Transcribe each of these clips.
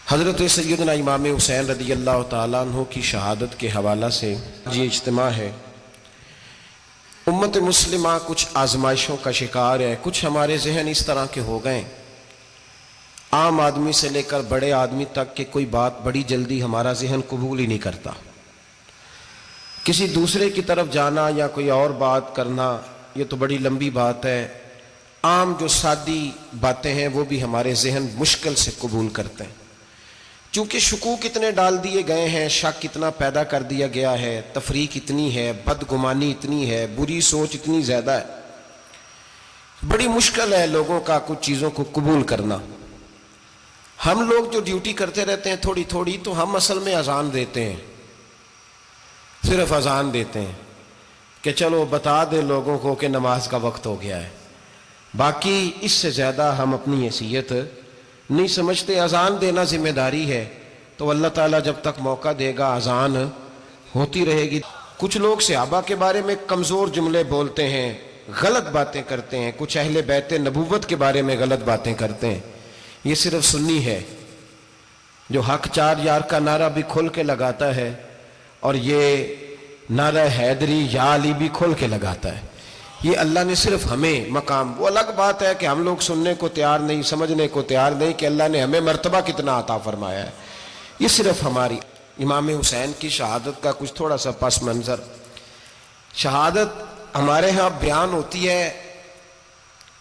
حضرت سیدنا امام حسین رضی اللہ تعالیٰ عنہ کی شہادت کے حوالہ سے یہ اجتماع ہے۔ امت مسلمہ کچھ آزمائشوں کا شکار ہے، کچھ ہمارے ذہن اس طرح کے ہو گئے، عام آدمی سے لے کر بڑے آدمی تک کہ کوئی بات بڑی جلدی ہمارا ذہن قبول ہی نہیں کرتا۔ کسی دوسرے کی طرف جانا یا کوئی اور بات کرنا یہ تو بڑی لمبی بات ہے، عام جو سادی باتیں ہیں وہ بھی ہمارے ذہن مشکل سے قبول کرتے ہیں۔ چونکہ شکوک اتنے ڈال دیے گئے ہیں، شک اتنا پیدا کر دیا گیا ہے، تفریق اتنی ہے، بدگمانی اتنی ہے، بری سوچ اتنی زیادہ ہے، بڑی مشکل ہے لوگوں کا کچھ چیزوں کو قبول کرنا۔ ہم لوگ جو ڈیوٹی کرتے رہتے ہیں تھوڑی تھوڑی، تو ہم اصل میں اذان دیتے ہیں، صرف اذان دیتے ہیں کہ چلو بتا دے لوگوں کو کہ نماز کا وقت ہو گیا ہے، باقی اس سے زیادہ ہم اپنی حیثیت نہیں سمجھتے۔ اذان دینا ذمہ داری ہے، تو اللہ تعالیٰ جب تک موقع دے گا اذان ہوتی رہے گی۔ کچھ لوگ صحابہ کے بارے میں کمزور جملے بولتے ہیں، غلط باتیں کرتے ہیں، کچھ اہل بیت نبوت کے بارے میں غلط باتیں کرتے ہیں۔ یہ صرف سنی ہے جو حق چار یار کا نعرہ بھی کھل کے لگاتا ہے، اور یہ نعرہ حیدری یا علی بھی کھل کے لگاتا ہے۔ یہ اللہ نے صرف ہمیں مقام، وہ الگ بات ہے کہ ہم لوگ سننے کو تیار نہیں، سمجھنے کو تیار نہیں کہ اللہ نے ہمیں مرتبہ کتنا عطا فرمایا ہے۔ یہ صرف ہماری امام حسین کی شہادت کا کچھ تھوڑا سا پس منظر۔ شہادت ہمارے ہاں بیان ہوتی ہے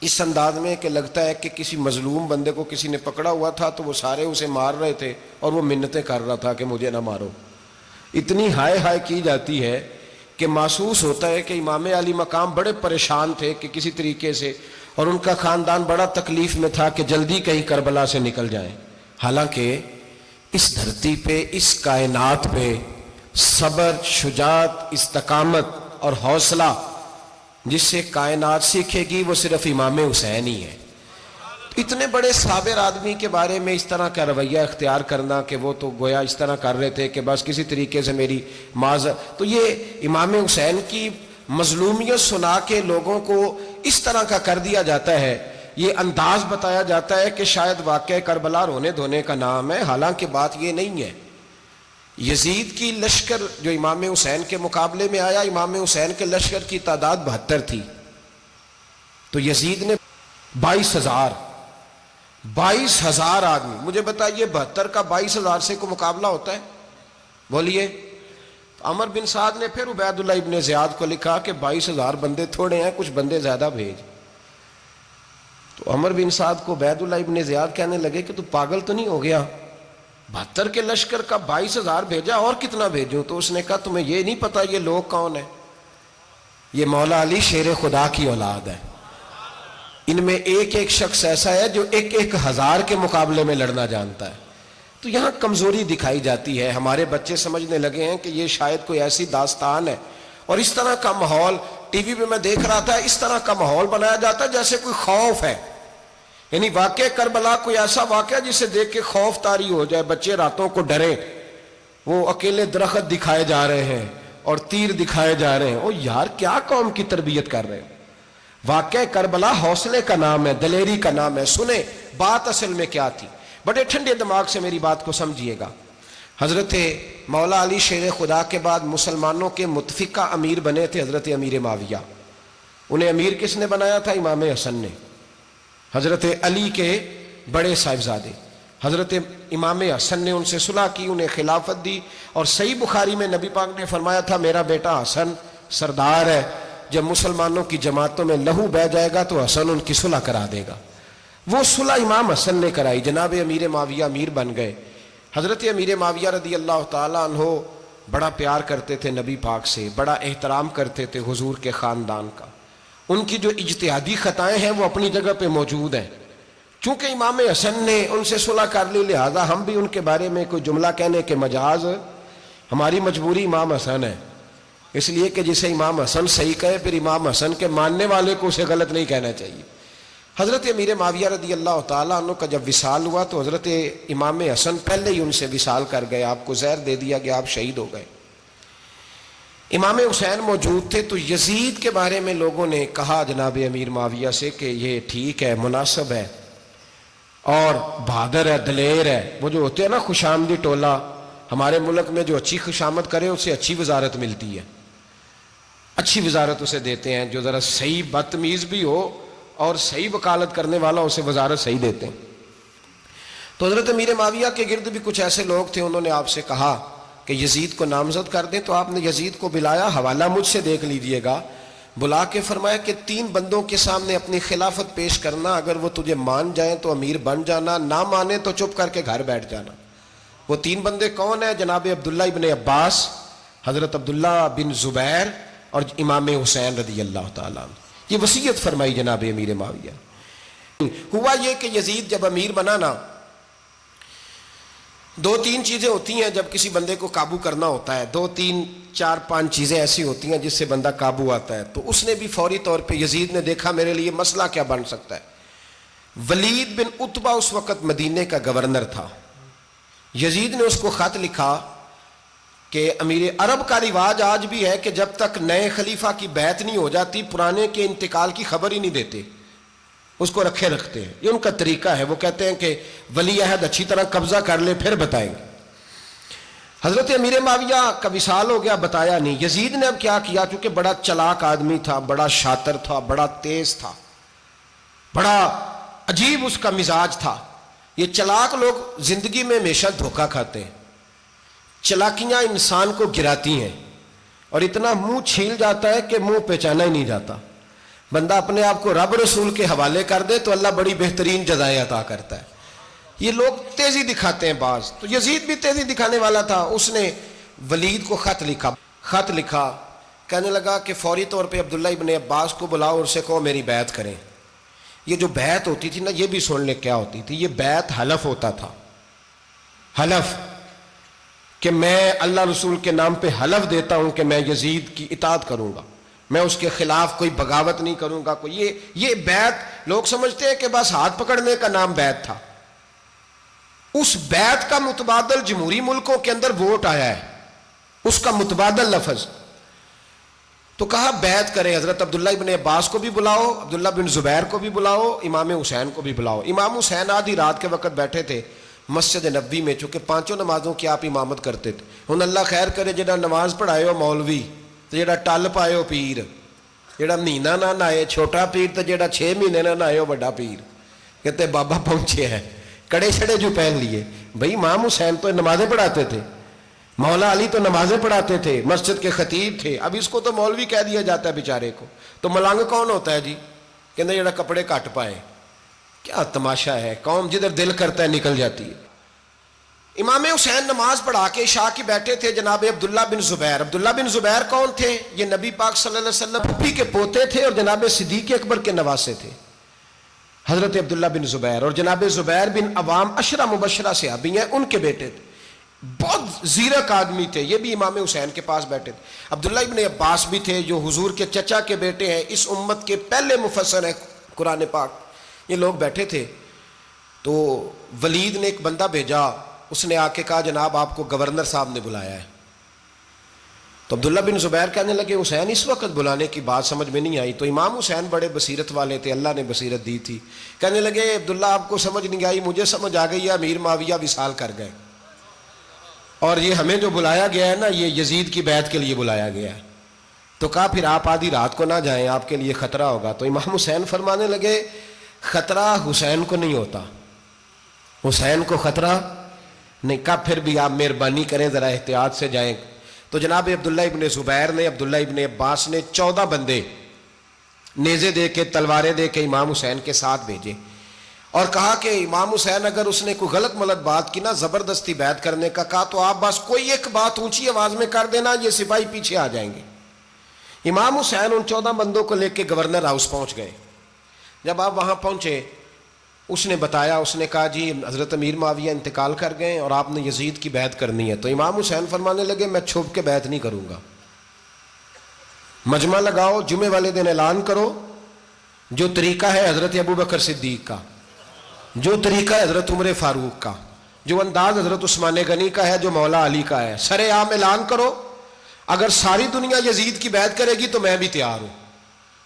اس انداز میں کہ لگتا ہے کہ کسی مظلوم بندے کو کسی نے پکڑا ہوا تھا تو وہ سارے اسے مار رہے تھے اور وہ منتیں کر رہا تھا کہ مجھے نہ مارو۔ اتنی ہائے ہائے کی جاتی ہے کہ محسوس ہوتا ہے کہ امام علی مقام بڑے پریشان تھے کہ کسی طریقے سے، اور ان کا خاندان بڑا تکلیف میں تھا کہ جلدی کہیں کربلا سے نکل جائیں۔ حالانکہ اس دھرتی پہ، اس کائنات پہ صبر، شجاعت، استقامت اور حوصلہ جس سے کائنات سیکھے گی وہ صرف امام حسین ہی ہے۔ اتنے بڑے صابر آدمی کے بارے میں اس طرح کا رویہ اختیار کرنا کہ وہ تو گویا اس طرح کر رہے تھے کہ بس کسی طریقے سے میری تو یہ امام حسین کی مظلومیت سنا کے لوگوں کو اس طرح کا کر دیا جاتا ہے، یہ انداز بتایا جاتا ہے کہ شاید واقعہ کربلا رونے دھونے کا نام ہے، حالانکہ بات یہ نہیں ہے۔ یزید کی لشکر جو امام حسین کے مقابلے میں آیا، امام حسین کے لشکر کی تعداد 72 تھی، تو یزید نے 22,000 آدمی، مجھے بتائیے 72 کا 22,000 سے کو مقابلہ ہوتا ہے؟ بولیے۔ عمر بن سعد نے پھر عبید اللہ ابن زیاد کو لکھا کہ 22,000 بندے تھوڑے ہیں، کچھ بندے زیادہ بھیج۔ تو عمر بن سعد کو عبید اللہ ابن زیاد کہنے لگے کہ تو پاگل تو نہیں ہو گیا، 72 کے لشکر کا 22,000 بھیجا، اور کتنا بھیجوں؟ تو اس نے کہا تمہیں یہ نہیں پتا یہ لوگ کون ہیں؟ یہ مولا علی شیر خدا کی اولاد ہے، ان میں ایک ایک شخص ایسا ہے جو 1,000 کے مقابلے میں لڑنا جانتا ہے۔ تو یہاں کمزوری دکھائی جاتی ہے، ہمارے بچے سمجھنے لگے ہیں کہ یہ شاید کوئی ایسی داستان ہے، اور اس طرح کا ماحول ٹی وی پہ میں دیکھ رہا تھا، اس طرح کا ماحول بنایا جاتا ہے جیسے کوئی خوف ہے، یعنی واقع کربلا کوئی ایسا واقعہ جسے دیکھ کے خوف طاری ہو جائے، بچے راتوں کو ڈریں، وہ اکیلے درخت دکھائے جا رہے ہیں اور تیر دکھائے جا رہے ہیں۔ او یار کیا قوم کی تربیت کر رہے ہیں؟ واقعہ کربلا حوصلے کا نام ہے، دلیری کا نام ہے۔ سنیں بات اصل میں کیا تھی، بڑے ٹھنڈے دماغ سے میری بات کو سمجھیے گا۔ حضرت مولا علی شیر خدا کے بعد مسلمانوں کے متفقہ امیر بنے تھے حضرت امیر معاویہ۔ انہیں امیر کس نے بنایا تھا؟ امام حسن نے، حضرت علی کے بڑے صاحبزادے۔ حضرت امام حسن نے ان سے صلح کی، انہیں خلافت دی، اور صحیح بخاری میں نبی پاک نے فرمایا تھا میرا بیٹا حسن سردار ہے، جب مسلمانوں کی جماعتوں میں لہو بہہ جائے گا تو حسن ان کی صلح کرا دے گا۔ وہ صلح امام حسن نے کرائی، جناب امیر معاویہ امیر بن گئے۔ حضرت امیر معاویہ رضی اللہ تعالیٰ عنہ بڑا پیار کرتے تھے نبی پاک سے، بڑا احترام کرتے تھے حضور کے خاندان کا۔ ان کی جو اجتہادی خطائیں ہیں وہ اپنی جگہ پہ موجود ہیں، چونکہ امام حسن نے ان سے صلح کر لی، لہذا ہم بھی ان کے بارے میں کوئی جملہ کہنے کے مجاز، ہماری مجبوری امام حسن ہے، اس لیے کہ جسے امام حسن صحیح کہے پھر امام حسن کے ماننے والے کو اسے غلط نہیں کہنا چاہیے۔ حضرت امیر معاویہ رضی اللہ تعالیٰ عنہ کا جب وصال ہوا تو حضرت امام حسن پہلے ہی ان سے وصال کر گئے، آپ کو زہر دے دیا گیا، آپ شہید ہو گئے۔ امام حسین موجود تھے، تو یزید کے بارے میں لوگوں نے کہا جناب امیر معاویہ سے کہ یہ ٹھیک ہے، مناسب ہے، اور بہادر ہے، دلیر ہے. وہ جو ہوتے ہیں نا خوش آمدی ٹولہ، ہمارے ملک میں جو اچھی خوشامد کرے اسے اچھی وزارت ملتی ہے، اچھی وزارت اسے دیتے ہیں. جو ذرا صحیح بدتمیز بھی ہو اور صحیح وکالت کرنے والا اسے وزارت صحیح دیتے ہیں. تو حضرت امیر معاویہ کے گرد بھی کچھ ایسے لوگ تھے، انہوں نے آپ سے کہا کہ یزید کو نامزد کر دیں. تو آپ نے یزید کو بلایا، حوالہ مجھ سے دیکھ لیجئے گا. بلا کے فرمایا کہ 3 بندوں کے سامنے اپنی خلافت پیش کرنا، اگر وہ تجھے مان جائیں تو امیر بن جانا، نہ مانے تو چپ کر کے گھر بیٹھ جانا. وہ 3 بندے کون ہیں؟ جناب عبداللہ ابن عباس، حضرت عبداللہ بن زبیر اور امام حسین رضی اللہ تعالیٰ عنہ. یہ وصیت فرمائی جناب امیر معاویہ. ہوا یہ کہ یزید جب امیر بنا نا، 2-3 چیزیں ہوتی ہیں جب کسی بندے کو قابو کرنا ہوتا ہے، 2-3 4-5 چیزیں ایسی ہوتی ہیں جس سے بندہ قابو آتا ہے. تو اس نے بھی فوری طور پہ، یزید نے دیکھا میرے لیے مسئلہ کیا بن سکتا ہے. ولید بن عتبہ اس وقت مدینے کا گورنر تھا. یزید نے اس کو خط لکھا کہ امیر عرب کا رواج آج بھی ہے کہ جب تک نئے خلیفہ کی بیعت نہیں ہو جاتی پرانے کے انتقال کی خبر ہی نہیں دیتے، اس کو رکھے رکھتے ہیں. یہ ان کا طریقہ ہے. وہ کہتے ہیں کہ ولی عہد اچھی طرح قبضہ کر لے پھر بتائیں گے. حضرت امیر معاویہ کا وصال ہو گیا، بتایا نہیں. یزید نے اب کیا کیا، چونکہ بڑا چلاک آدمی تھا، بڑا شاطر تھا، بڑا تیز تھا، بڑا عجیب اس کا مزاج تھا. یہ چلاک لوگ زندگی میں ہمیشہ دھوکہ کھاتے ہیں. چلاکیاں انسان کو گراتی ہیں اور اتنا منہ چھیل جاتا ہے کہ منہ پہچانا ہی نہیں جاتا. بندہ اپنے آپ کو رب رسول کے حوالے کر دے تو اللہ بڑی بہترین جزائیں عطا کرتا ہے. یہ لوگ تیزی دکھاتے ہیں بعض. تو یزید بھی تیزی دکھانے والا تھا. اس نے ولید کو خط لکھا کہنے لگا کہ فوری طور پہ عبداللہ ابن عباس کو بلاؤ اور اسے کہو میری بیعت کریں. یہ جو بیعت ہوتی تھی نا، یہ بھی سن لے کیا ہوتی تھی. یہ بیعت حلف ہوتا تھا. حلف کہ میں اللہ رسول کے نام پہ حلف دیتا ہوں کہ میں یزید کی اطاعت کروں گا، میں اس کے خلاف کوئی بغاوت نہیں کروں گا. یہ بیعت لوگ سمجھتے ہیں کہ بس ہاتھ پکڑنے کا نام بیعت تھا. اس بیعت کا متبادل جمہوری ملکوں کے اندر ووٹ آیا ہے، اس کا متبادل لفظ. تو کہا بیعت کرے. حضرت عبداللہ ابن عباس کو بھی بلاؤ، عبداللہ بن زبیر کو بھی بلاؤ، امام حسین کو بھی بلاؤ. امام حسین آدھی رات کے وقت بیٹھے تھے مسجد نبوی میں، چونکہ 5 نمازوں کی آپ امامت کرتے تھے. ہن اللہ خیر کرے جڑا نماز پڑھائے ہو مولوی تو جڑا ٹل پائے ہو پیر، جڑا مہینہ نہ نہائے چھوٹا پیر تو جڑا 6 مہینے نہ نہائے ہو بڑا پیر. کہتے بابا پہنچے ہیں، کڑے چھڑے جو پہن لیے. بھائی امام حسین تو نمازیں پڑھاتے تھے، مولا علی تو نمازیں پڑھاتے تھے، مسجد کے خطیب تھے. اب اس کو تو مولوی کہہ دیا جاتا ہے بیچارے کو. تو ملنگ کون ہوتا ہے جی؟ کہتے جڑا کپڑے کٹ پائے. کیا تماشا ہے، قوم جدھر دل کرتا ہے نکل جاتی ہے. امام حسین نماز پڑھا کے عشاء کی بیٹھے تھے جناب عبداللہ بن زبیر. عبداللہ بن زبیر کون تھے؟ یہ نبی پاک صلی اللہ علیہ وسلم پھپھی کے پوتے تھے اور جناب صدیق اکبر کے نواسے تھے. حضرت عبداللہ بن زبیر اور جناب زبیر بن عوام عشرہ مبشرہ صحابی ہیں، ان کے بیٹے تھے. بہت زیرک آدمی تھے. یہ بھی امام حسین کے پاس بیٹھے تھے. عبداللہ ابن عباس بھی تھے جو حضور کے چچا کے بیٹے ہیں، اس امت کے پہلے مفسر ہیں قرآن پاک. یہ لوگ بیٹھے تھے. تو ولید نے ایک بندہ بھیجا، اس نے آ کے کہا جناب آپ کو گورنر صاحب نے بلایا ہے. تو عبداللہ بن زبیر کہنے لگے حسین اس وقت بلانے کی بات سمجھ میں نہیں آئی. تو امام حسین بڑے بصیرت والے تھے، اللہ نے بصیرت دی تھی. کہنے لگے عبداللہ آپ کو سمجھ نہیں آئی، مجھے سمجھ آ گئی ہے، امیر معاویہ وصال کر گئے اور یہ ہمیں جو بلایا گیا ہے نا، یہ یزید کی بیعت کے لیے بلایا گیا ہے. تو کہا پھر آپ آدھی رات کو نہ جائیں، آپ کے لیے خطرہ ہوگا. تو امام حسین فرمانے لگے خطرہ حسین کو نہیں ہوتا، حسین کو خطرہ نہیں. کہا پھر بھی آپ مہربانی کریں ذرا احتیاط سے جائیں. تو جناب عبداللہ ابن زبیر نے، عبداللہ ابن عباس نے 14 بندے نیزے دے کے، تلواریں دے کے امام حسین کے ساتھ بھیجے اور کہا کہ امام حسین اگر اس نے کوئی غلط ملت بات کی نا، زبردستی بیعت کرنے کا کہا، تو آپ بس کوئی ایک بات اونچی آواز میں کر دینا، یہ سپاہی پیچھے آ جائیں گے. امام حسین ان 14 بندوں کو لے کے گورنر ہاؤس پہنچ گئے. جب آپ وہاں پہنچے اس نے بتایا، اس نے کہا جی حضرت امیر معاویہ انتقال کر گئے اور آپ نے یزید کی بیعت کرنی ہے. تو امام حسین فرمانے لگے میں چھپ کے بیعت نہیں کروں گا. مجمع لگاؤ، جمعے والے دن اعلان کرو. جو طریقہ ہے حضرت ابوبکر صدیق کا، جو طریقہ ہے حضرت عمر فاروق کا، جو انداز حضرت عثمان غنی کا ہے، جو مولا علی کا ہے، سر عام اعلان کرو. اگر ساری دنیا یزید کی بیعت کرے گی تو میں بھی تیار ہوں.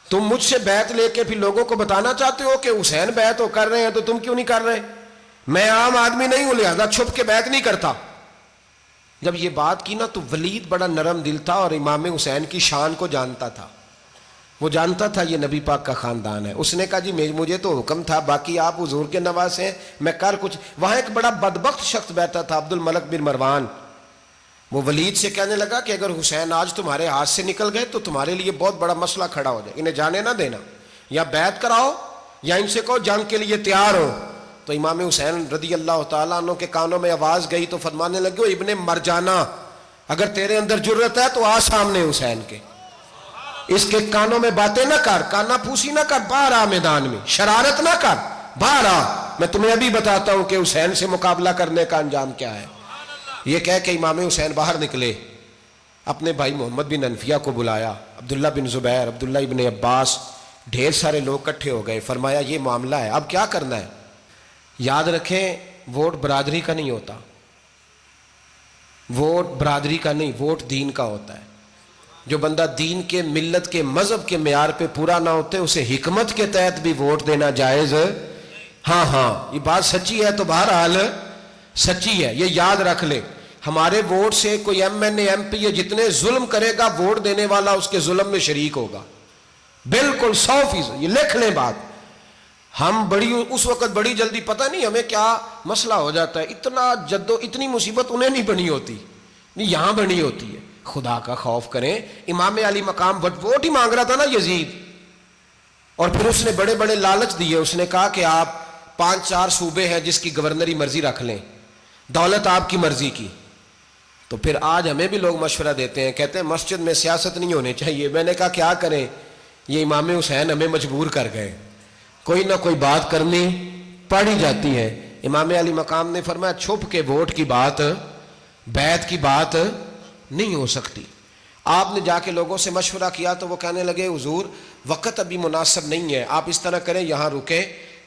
تم مجھ سے بیعت لے کے پھر لوگوں کو بتانا چاہتے ہو کہ حسین بیعت کر رہے ہیں تو تم کیوں نہیں کر رہے؟ میں عام آدمی نہیں ہوں لہذا چھپ کے بیعت نہیں کرتا. جب یہ بات کی نا تو ولید بڑا نرم دل تھا اور امام حسین کی شان کو جانتا تھا. وہ جانتا تھا یہ نبی پاک کا خاندان ہے. اس نے کہا جی مجھے تو حکم تھا، باقی آپ حضور کے نواز ہیں، میں کر کچھ. وہاں ایک بڑا بدبخت شخص بیٹھا تھا، عبد الملک بن مروان. وہ ولید سے کہنے لگا کہ اگر حسین آج تمہارے ہاتھ سے نکل گئے تو تمہارے لیے بہت بڑا مسئلہ کھڑا ہو جائے، انہیں جانے نہ دینا، یا بیعت کراؤ یا ان سے کہو جنگ کے لیے تیار ہو. تو امام حسین رضی اللہ تعالیٰ عنہ کے کانوں میں آواز گئی تو فرمانے لگے ابن مرجانہ، اگر تیرے اندر جرت ہے تو آ سامنے حسین کے، اس کے کانوں میں باتیں نہ کر، کانا پھوسی نہ کر، باہر آ میدان میں، شرارت نہ کر، باہر آ، میں تمہیں ابھی بتاتا ہوں کہ حسین سے مقابلہ کرنے کا انجام کیا ہے. یہ کہہ کہ امام حسین باہر نکلے، اپنے بھائی محمد بن انفیہ کو بلایا، عبداللہ بن زبیر، عبداللہ ابن عباس، ڈھیر سارے لوگ اکٹھے ہو گئے. فرمایا یہ معاملہ ہے، اب کیا کرنا ہے. یاد رکھیں ووٹ برادری کا نہیں ہوتا، ووٹ برادری کا نہیں، ووٹ دین کا ہوتا ہے. جو بندہ دین کے، ملت کے، مذہب کے معیار پہ پورا نہ ہوتے اسے حکمت کے تحت بھی ووٹ دینا جائز. ہاں یہ بات سچی ہے تو بہرحال سچی ہے، یہ یاد رکھ لے. ہمارے ووٹ سے کوئی ایم این اے، ایم پی اے جتنے ظلم کرے گا، ووٹ دینے والا اس کے ظلم میں شریک ہوگا، بالکل 100%. یہ لکھ لیں بات. ہم اس وقت بڑی جلدی، پتہ نہیں ہمیں کیا مسئلہ ہو جاتا ہے، اتنا اتنی مصیبت انہیں نہیں بنی ہوتی، نہیں یہاں بنی ہوتی ہے. خدا کا خوف کریں. امام علی مقام ووٹ ہی مانگ رہا تھا نا یزید، اور پھر اس نے بڑے بڑے لالچ دیے. اس نے کہا کہ آپ 5-4 صوبے ہیں جس کی گورنری مرضی رکھ لیں، دولت آپ کی مرضی کی. تو پھر آج ہمیں بھی لوگ مشورہ دیتے ہیں، کہتے ہیں مسجد میں سیاست نہیں ہونی چاہیے. میں نے کہا کیا کریں، یہ امام حسین ہمیں مجبور کر گئے، کوئی نہ کوئی بات کرنی پڑ ہی جاتی ہے. امام علی مقام نے فرمایا چھپ کے ووٹ کی بات، بیعت کی بات نہیں ہو سکتی. آپ نے جا کے لوگوں سے مشورہ کیا تو وہ کہنے لگے حضور وقت ابھی مناسب نہیں ہے، آپ اس طرح کریں یہاں رکیں،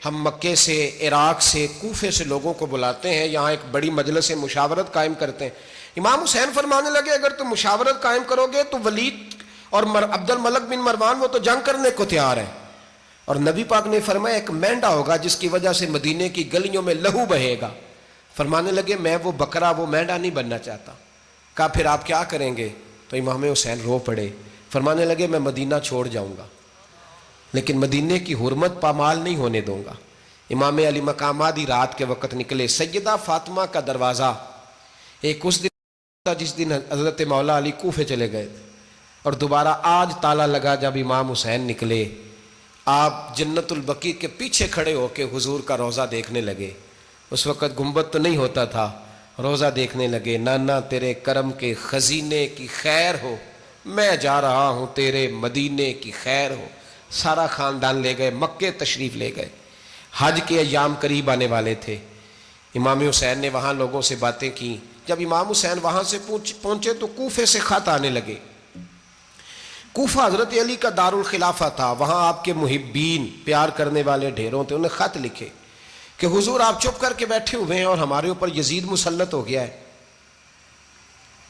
ہم مکے سے، عراق سے، کوفے سے لوگوں کو بلاتے ہیں، یہاں ایک بڑی مجلس مشاورت قائم کرتے ہیں. امام حسین فرمانے لگے اگر تم مشاورت قائم کرو گے تو ولید اور عبد الملک بن مروان وہ تو جنگ کرنے کو تیار ہے، اور نبی پاک نے فرمایا ایک مینڈا ہوگا جس کی وجہ سے مدینے کی گلیوں میں لہو بہے گا. فرمانے لگے میں وہ بکرا، وہ مینڈا نہیں بننا چاہتا. کہا پھر آپ کیا کریں گے؟ تو امام حسین رو پڑے، فرمانے لگے میں مدینہ چھوڑ جاؤں گا لیکن مدینے کی حرمت پامال نہیں ہونے دوں گا. امام علی مقام آدھی رات کے وقت نکلے. سیدہ فاطمہ کا دروازہ ایک اس دن تھا جس دن حضرت مولا علی کوفے چلے گئے تھے، اور دوبارہ آج تالا لگا جب امام حسین نکلے. آپ جنت البقیع کے پیچھے کھڑے ہو کے حضور کا روضہ دیکھنے لگے. اس وقت گنبد تو نہیں ہوتا تھا، روضہ دیکھنے لگے. نانا تیرے کرم کے خزینے کی خیر ہو، میں جا رہا ہوں تیرے مدینے کی خیر ہو. سارا خاندان لے گئے، مکے تشریف لے گئے. حج کے ایام قریب آنے والے تھے. امام حسین نے وہاں لوگوں سے باتیں کی. جب امام حسین وہاں سے پہنچے تو کوفے سے خط آنے لگے. کوفہ حضرت علی کا دارالخلافہ تھا، وہاں آپ کے محبین، پیار کرنے والے ڈھیروں تھے. انہیں خط لکھے کہ حضور آپ چپ کر کے بیٹھے ہوئے ہیں اور ہمارے اوپر یزید مسلط ہو گیا ہے.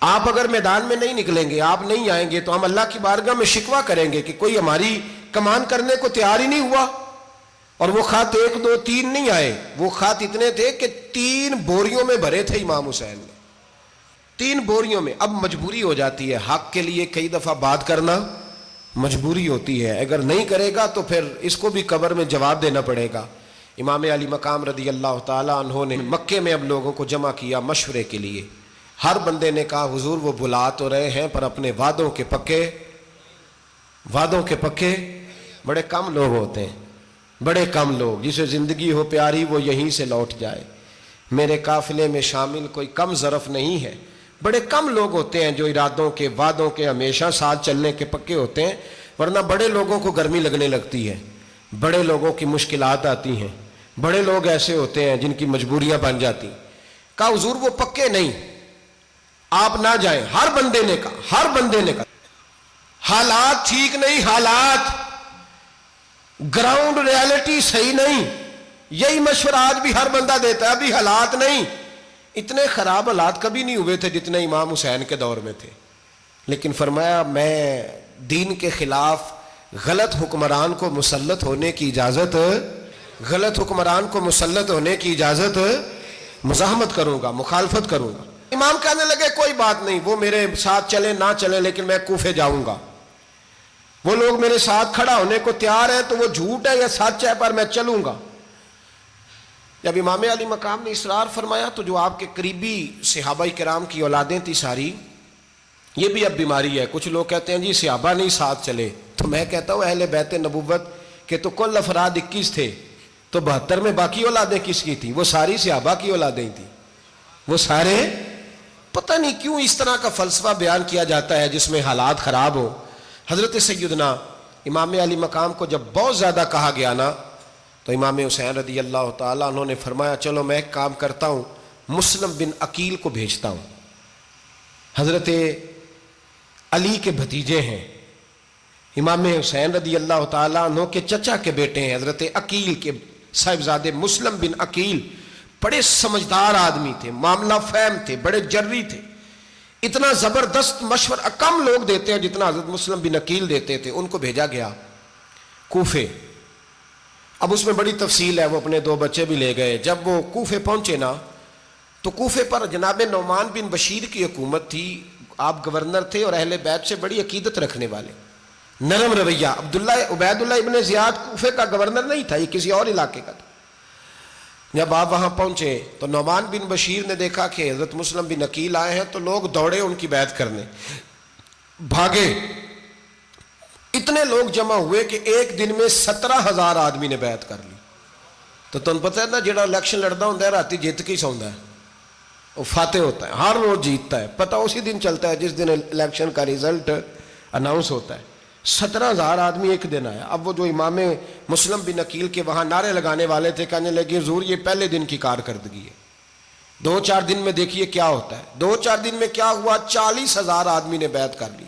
آپ اگر میدان میں نہیں نکلیں گے، آپ نہیں آئیں گے تو ہم اللہ کی بارگاہ میں شکوہ کریں گے کہ کوئی ہماری کمان کرنے کو تیار ہی نہیں ہوا. اور وہ خط 1 2 3 نہیں آئے، وہ خط اتنے تھے کہ 3 بوریوں میں بھرے تھے امام حسین نے، 3 بوریوں میں. اب مجبوری ہو جاتی ہے، حق کے لیے کئی دفعہ بات کرنا مجبوری ہوتی ہے، اگر نہیں کرے گا تو پھر اس کو بھی قبر میں جواب دینا پڑے گا. امام علی مقام رضی اللہ تعالیٰ عنہ نے مکے میں اب لوگوں کو جمع کیا مشورے کے لیے. ہر بندے نے کہا حضور وہ بلا تو رہے ہیں پر اپنے وعدوں کے پکے. بڑے کم لوگ ہوتے ہیں، بڑے کم لوگ، جسے زندگی ہو پیاری وہ یہیں سے لوٹ جائے. میرے قافلے میں شامل کوئی کم ظرف نہیں ہے. بڑے کم لوگ ہوتے ہیں جو ارادوں کے، وعدوں کے ہمیشہ ساتھ چلنے کے پکے ہوتے ہیں، ورنہ بڑے لوگوں کو گرمی لگنے لگتی ہے، بڑے لوگوں کی مشکلات آتی ہیں، بڑے لوگ ایسے ہوتے ہیں جن کی مجبوریاں بن جاتی. کہا حضور وہ پکے نہیں، آپ نہ جائیں. ہر بندے نے کہا حالات ٹھیک نہیں، حالات گراؤنڈ ریالٹی صحیح نہیں. یہی مشورہ آج بھی ہر بندہ دیتا ہے، ابھی حالات نہیں. اتنے خراب حالات کبھی نہیں ہوئے تھے جتنے امام حسین کے دور میں تھے. لیکن فرمایا میں دین کے خلاف غلط حکمران کو مسلط ہونے کی اجازت غلط حکمران کو مسلط ہونے کی اجازت مزاحمت کروں گا، مخالفت کروں گا۔ امام کہنے لگے کوئی بات نہیں، وہ میرے ساتھ چلے نہ چلے لیکن میں کوفے جاؤں گا، وہ لوگ میرے ساتھ کھڑا ہونے کو تیار ہے تو وہ جھوٹ ہے یا سچ ہے پر میں چلوں گا۔ جب امام علی مقام نے اصرار فرمایا تو جو آپ کے قریبی صحابہ کرام کی اولادیں تھی ساری، یہ بھی اب بیماری ہے، کچھ لوگ کہتے ہیں جی صحابہ نہیں ساتھ چلے، تو میں کہتا ہوں اہل بیت نبوت کے تو کل افراد 21 تھے، تو 72 میں باقی اولادیں کس کی تھیں؟ وہ ساری صحابہ کی اولادیں تھیں، وہ سارے، پتہ نہیں کیوں اس طرح کا فلسفہ بیان کیا جاتا ہے جس میں حالات خراب ہو۔ حضرت سیدنا امام علی مقام کو جب بہت زیادہ کہا گیا نا تو امام حسین رضی اللہ تعالیٰ انہوں نے فرمایا چلو میں ایک کام کرتا ہوں، مسلم بن عقیل کو بھیجتا ہوں، حضرت علی کے بھتیجے ہیں، امام حسین رضی اللہ تعالیٰ عنہ کے چچا کے بیٹے ہیں، حضرت عقیل کے صاحبزادے مسلم بن عقیل بڑے سمجھدار آدمی تھے، معاملہ فہم تھے، بڑے جری تھے، اتنا زبردست مشورہ کم لوگ دیتے ہیں جتنا حضرت مسلم بن عقیل دیتے تھے۔ ان کو بھیجا گیا کوفے۔ اب اس میں بڑی تفصیل ہے، وہ اپنے 2 بچے بھی لے گئے۔ جب وہ کوفے پہنچے نا تو کوفے پر جناب نعمان بن بشیر کی حکومت تھی، آپ گورنر تھے اور اہل بیت سے بڑی عقیدت رکھنے والے، نرم رویہ۔ عبید اللہ ابن زیاد کوفے کا گورنر نہیں تھا، یہ کسی اور علاقے کا تھا۔ جب آپ وہاں پہنچے تو نعمان بن بشیر نے دیکھا کہ حضرت مسلم بن عقیل آئے ہیں تو لوگ دوڑے ان کی بیعت کرنے، بھاگے، اتنے لوگ جمع ہوئے کہ ایک دن میں 17,000 آدمی نے بیعت کر لی۔ تو تم پتہ ہے نا جڑا الیکشن لڑتا ہوں راتی جیت کے سوندا ہے، وہ فاتح ہوتا ہے، ہر روز جیتتا ہے، پتہ اسی دن چلتا ہے جس دن الیکشن کا ریزلٹ اناؤنس ہوتا ہے۔ 17,000 آدمی ایک دن آیا۔ اب وہ جو امام مسلم بن عقیل کے وہاں نعرے لگانے والے تھے کہنے لگے حضور یہ پہلے دن کی کارکردگی ہے، 2-4 دن میں دیکھیے کیا ہوتا ہے۔ 2-4 دن میں کیا ہوا، 40,000 آدمی نے بیعت کر لی۔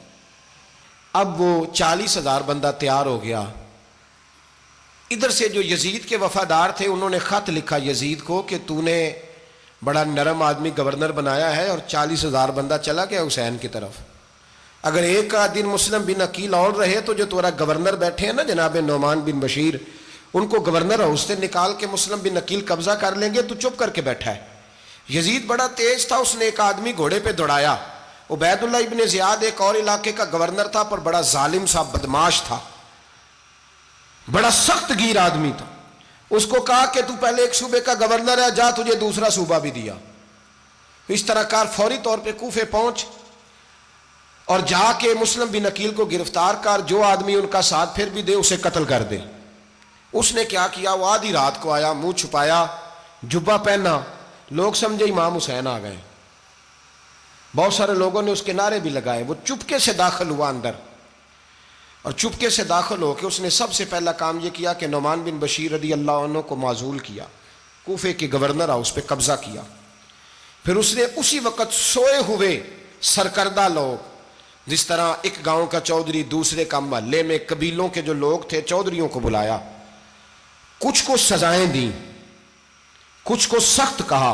اب وہ 40,000 بندہ تیار ہو گیا۔ ادھر سے جو یزید کے وفادار تھے انہوں نے خط لکھا یزید کو کہ تو نے بڑا نرم آدمی گورنر بنایا ہے اور 40,000 بندہ چلا گیا حسین کی طرف، اگر ایک دن مسلم بن عقیل اور رہے تو جو تمہارا گورنر بیٹھے ہیں نا جناب نعمان بن بشیر، ان کو گورنر ہاؤس سے نکال کے مسلم بن عقیل قبضہ کر لیں گے، تو چپ کر کے بیٹھا ہے۔ یزید بڑا تیز تھا، اس نے ایک آدمی گھوڑے پہ دوڑایا۔ عبید اللہ ابن زیاد ایک اور علاقے کا گورنر تھا پر بڑا ظالم سا بدماش تھا، بڑا سخت گیر آدمی تھا۔ اس کو کہا کہ تو پہلے ایک صوبے کا گورنر ہے، جا تجھے دوسرا صوبہ بھی دیا، اس طرح کار فوری طور پہ کوفے پہنچ اور جا کے مسلم بن عقیل کو گرفتار کر، جو آدمی ان کا ساتھ پھر بھی دے اسے قتل کر دے۔ اس نے کیا کیا، وہ آدھی رات کو آیا، منہ چھپایا، جبہ پہنا، لوگ سمجھے امام حسین آ گئے۔ بہت سارے لوگوں نے اس کے نعرے بھی لگائے۔ وہ چپکے سے داخل ہوا اندر، اور چپکے سے داخل ہو کے اس نے سب سے پہلا کام یہ کیا کہ نعمان بن بشیر رضی اللہ عنہ کو معزول کیا، کوفے کے گورنر ہاؤس پہ قبضہ کیا۔ پھر اس نے اسی وقت سوئے ہوئے سرکردہ لوگ، جس طرح ایک گاؤں کا چودھری دوسرے کا محلے میں قبیلوں کے جو لوگ تھے چودھریوں کو بلایا، کچھ کو سزائیں دیں، کچھ کو سخت کہا،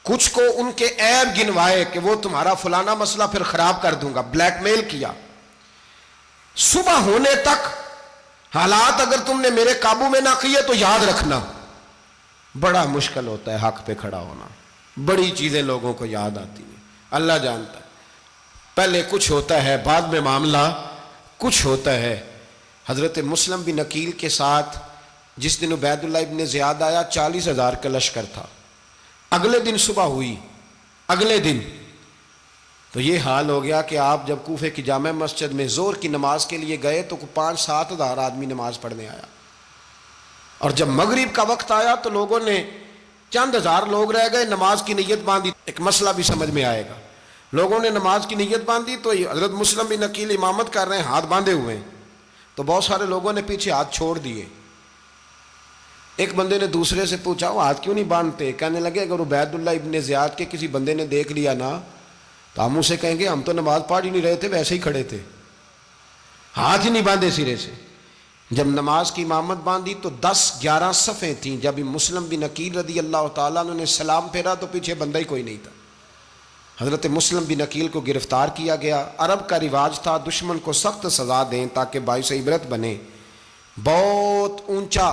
کچھ کو ان کے عیب گنوائے کہ وہ تمہارا فلانا مسئلہ پھر خراب کر دوں گا، بلیک میل کیا۔ صبح ہونے تک حالات اگر تم نے میرے قابو میں نہ کیے تو یاد رکھنا بڑا مشکل ہوتا ہے حق پہ کھڑا ہونا، بڑی چیزیں لوگوں کو یاد آتی ہیں، اللہ جانتا ہے، پہلے کچھ ہوتا ہے بعد میں معاملہ کچھ ہوتا ہے۔ حضرت مسلم بن عقیل کے ساتھ جس دن عبید اللہ ابن زیاد آیا 40,000 کا لشکر تھا، اگلے دن صبح ہوئی، اگلے دن تو یہ حال ہو گیا کہ آپ جب کوفے کی جامع مسجد میں زور کی نماز کے لیے گئے تو 5-7 ہزار آدمی نماز پڑھنے آیا، اور جب مغرب کا وقت آیا تو لوگوں نے چند ہزار لوگ رہ گئے، نماز کی نیت باندھی۔ ایک مسئلہ بھی سمجھ میں آئے گا، لوگوں نے نماز کی نیت باندھی تو حضرت مسلم بن عقیل امامت کر رہے ہیں، ہاتھ باندھے ہوئے ہیں، تو بہت سارے لوگوں نے پیچھے ہاتھ چھوڑ دیے۔ ایک بندے نے دوسرے سے پوچھا وہ ہاتھ کیوں نہیں باندھتے؟ کہنے لگے اگر عبید اللہ ابن زیاد کے کسی بندے نے دیکھ لیا نا تو ہم اسے کہیں گے ہم تو نماز پڑھ ہی نہیں رہے تھے، ویسے ہی کھڑے تھے، ہاتھ ہی نہیں باندھے سرے سے۔ جب نماز کی امامت باندھی تو 10-11 صفیں تھیں، جب مسلم بن عقیل رضی اللہ تعالیٰ عنہ نے سلام پھیرا تو پیچھے بندہ ہی کوئی نہیں تھا۔ حضرت مسلم بن عقیل کو گرفتار کیا گیا۔ عرب کا رواج تھا دشمن کو سخت سزا دیں تاکہ باعث عبرت بنے، بہت اونچا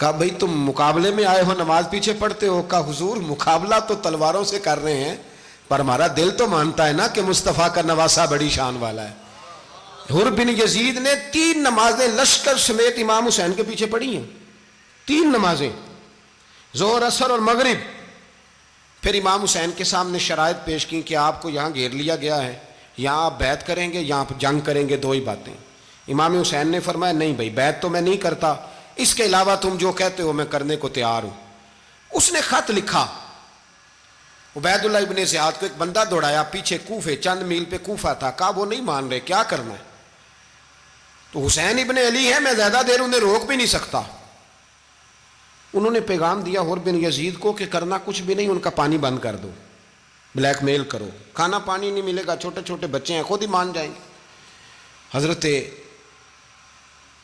کہا بھئی تم مقابلے میں آئے ہو نماز پیچھے پڑھتے ہو؟ کہا حضور مقابلہ تو تلواروں سے کر رہے ہیں پر ہمارا دل تو مانتا ہے نا کہ مصطفیٰ کا نواسہ بڑی شان والا ہے۔ حر بن یزید نے 3 نمازیں لشکر سمیت امام حسین کے پیچھے پڑھی ہیں، 3 نمازیں، ظہر عصر اور مغرب۔ پھر امام حسین کے سامنے شرائط پیش کی کہ آپ کو یہاں گھیر لیا گیا ہے، یہاں آپ بیعت کریں گے، یہاں جنگ کریں گے، 2 ہی باتیں۔ امام حسین نے فرمایا نہیں بھائی بیعت تو میں نہیں کرتا، اس کے علاوہ تم جو کہتے ہو میں کرنے کو تیار ہوں۔ اس نے خط لکھا، عبید اللہ ابن زیاد کو ایک بندہ دوڑایا پیچھے کوفے، چند میل پہ کوفہ تھا، کہا وہ نہیں مان رہے، کیا کرنا ہے؟ تو حسین ابن علی ہے، میں زیادہ دیر انہیں روک بھی نہیں سکتا۔ انہوں نے پیغام دیا حر بن یزید کو کہ کرنا کچھ بھی نہیں، ان کا پانی بند کر دو، بلیک میل کرو، کھانا پانی نہیں ملے گا، چھوٹے چھوٹے بچے ہیں، خود ہی مان جائیں گے۔ حضرت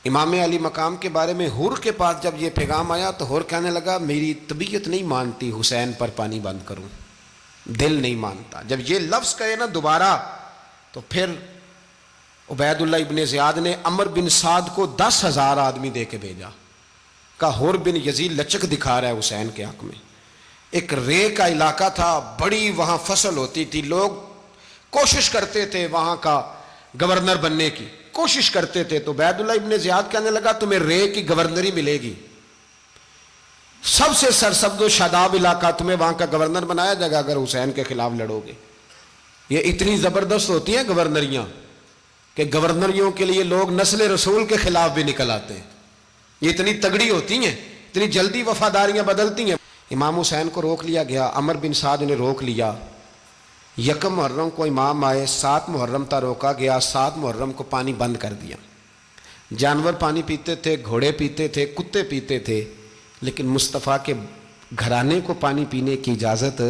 امام علی مقام کے بارے میں حر کے پاس جب یہ پیغام آیا تو حر کہنے لگا میری طبیعت نہیں مانتی حسین پر پانی بند کروں، دل نہیں مانتا۔ جب یہ لفظ کہے نا دوبارہ تو پھر عبید اللہ ابن زیاد نے عمر بن سعد کو 10,000 آدمی دے کے بھیجا، کہا حر بن یزید لچک دکھا رہا ہے حسین کے حق میں۔ ایک رے کا علاقہ تھا، بڑی وہاں فصل ہوتی تھی، لوگ کوشش کرتے تھے وہاں کا گورنر بننے کی، کوشش کرتے تھے۔ تو عبید اللہ ابن زیاد کہنے لگا تمہیں رے کی گورنری ملے گی، سب سے سرسبز و شاداب علاقہ، تمہیں وہاں کا گورنر بنایا جائے گا اگر حسین کے خلاف لڑو گے۔ یہ اتنی زبردست ہوتی ہیں گورنریاں کہ گورنریوں کے لیے لوگ نسل رسول کے خلاف بھی نکل آتے ہیں، یہ اتنی تگڑی ہوتی ہیں، اتنی جلدی وفاداریاں بدلتی ہیں۔ امام حسین کو روک لیا گیا، عمر بن سعد نے روک لیا۔ 1 محرم کو امام آئے، 7 محرم تا روکا گیا، 7 محرم کو پانی بند کر دیا۔ جانور پانی پیتے تھے، گھوڑے پیتے تھے، کتے پیتے تھے، لیکن مصطفیٰ کے گھرانے کو پانی پینے کی اجازت،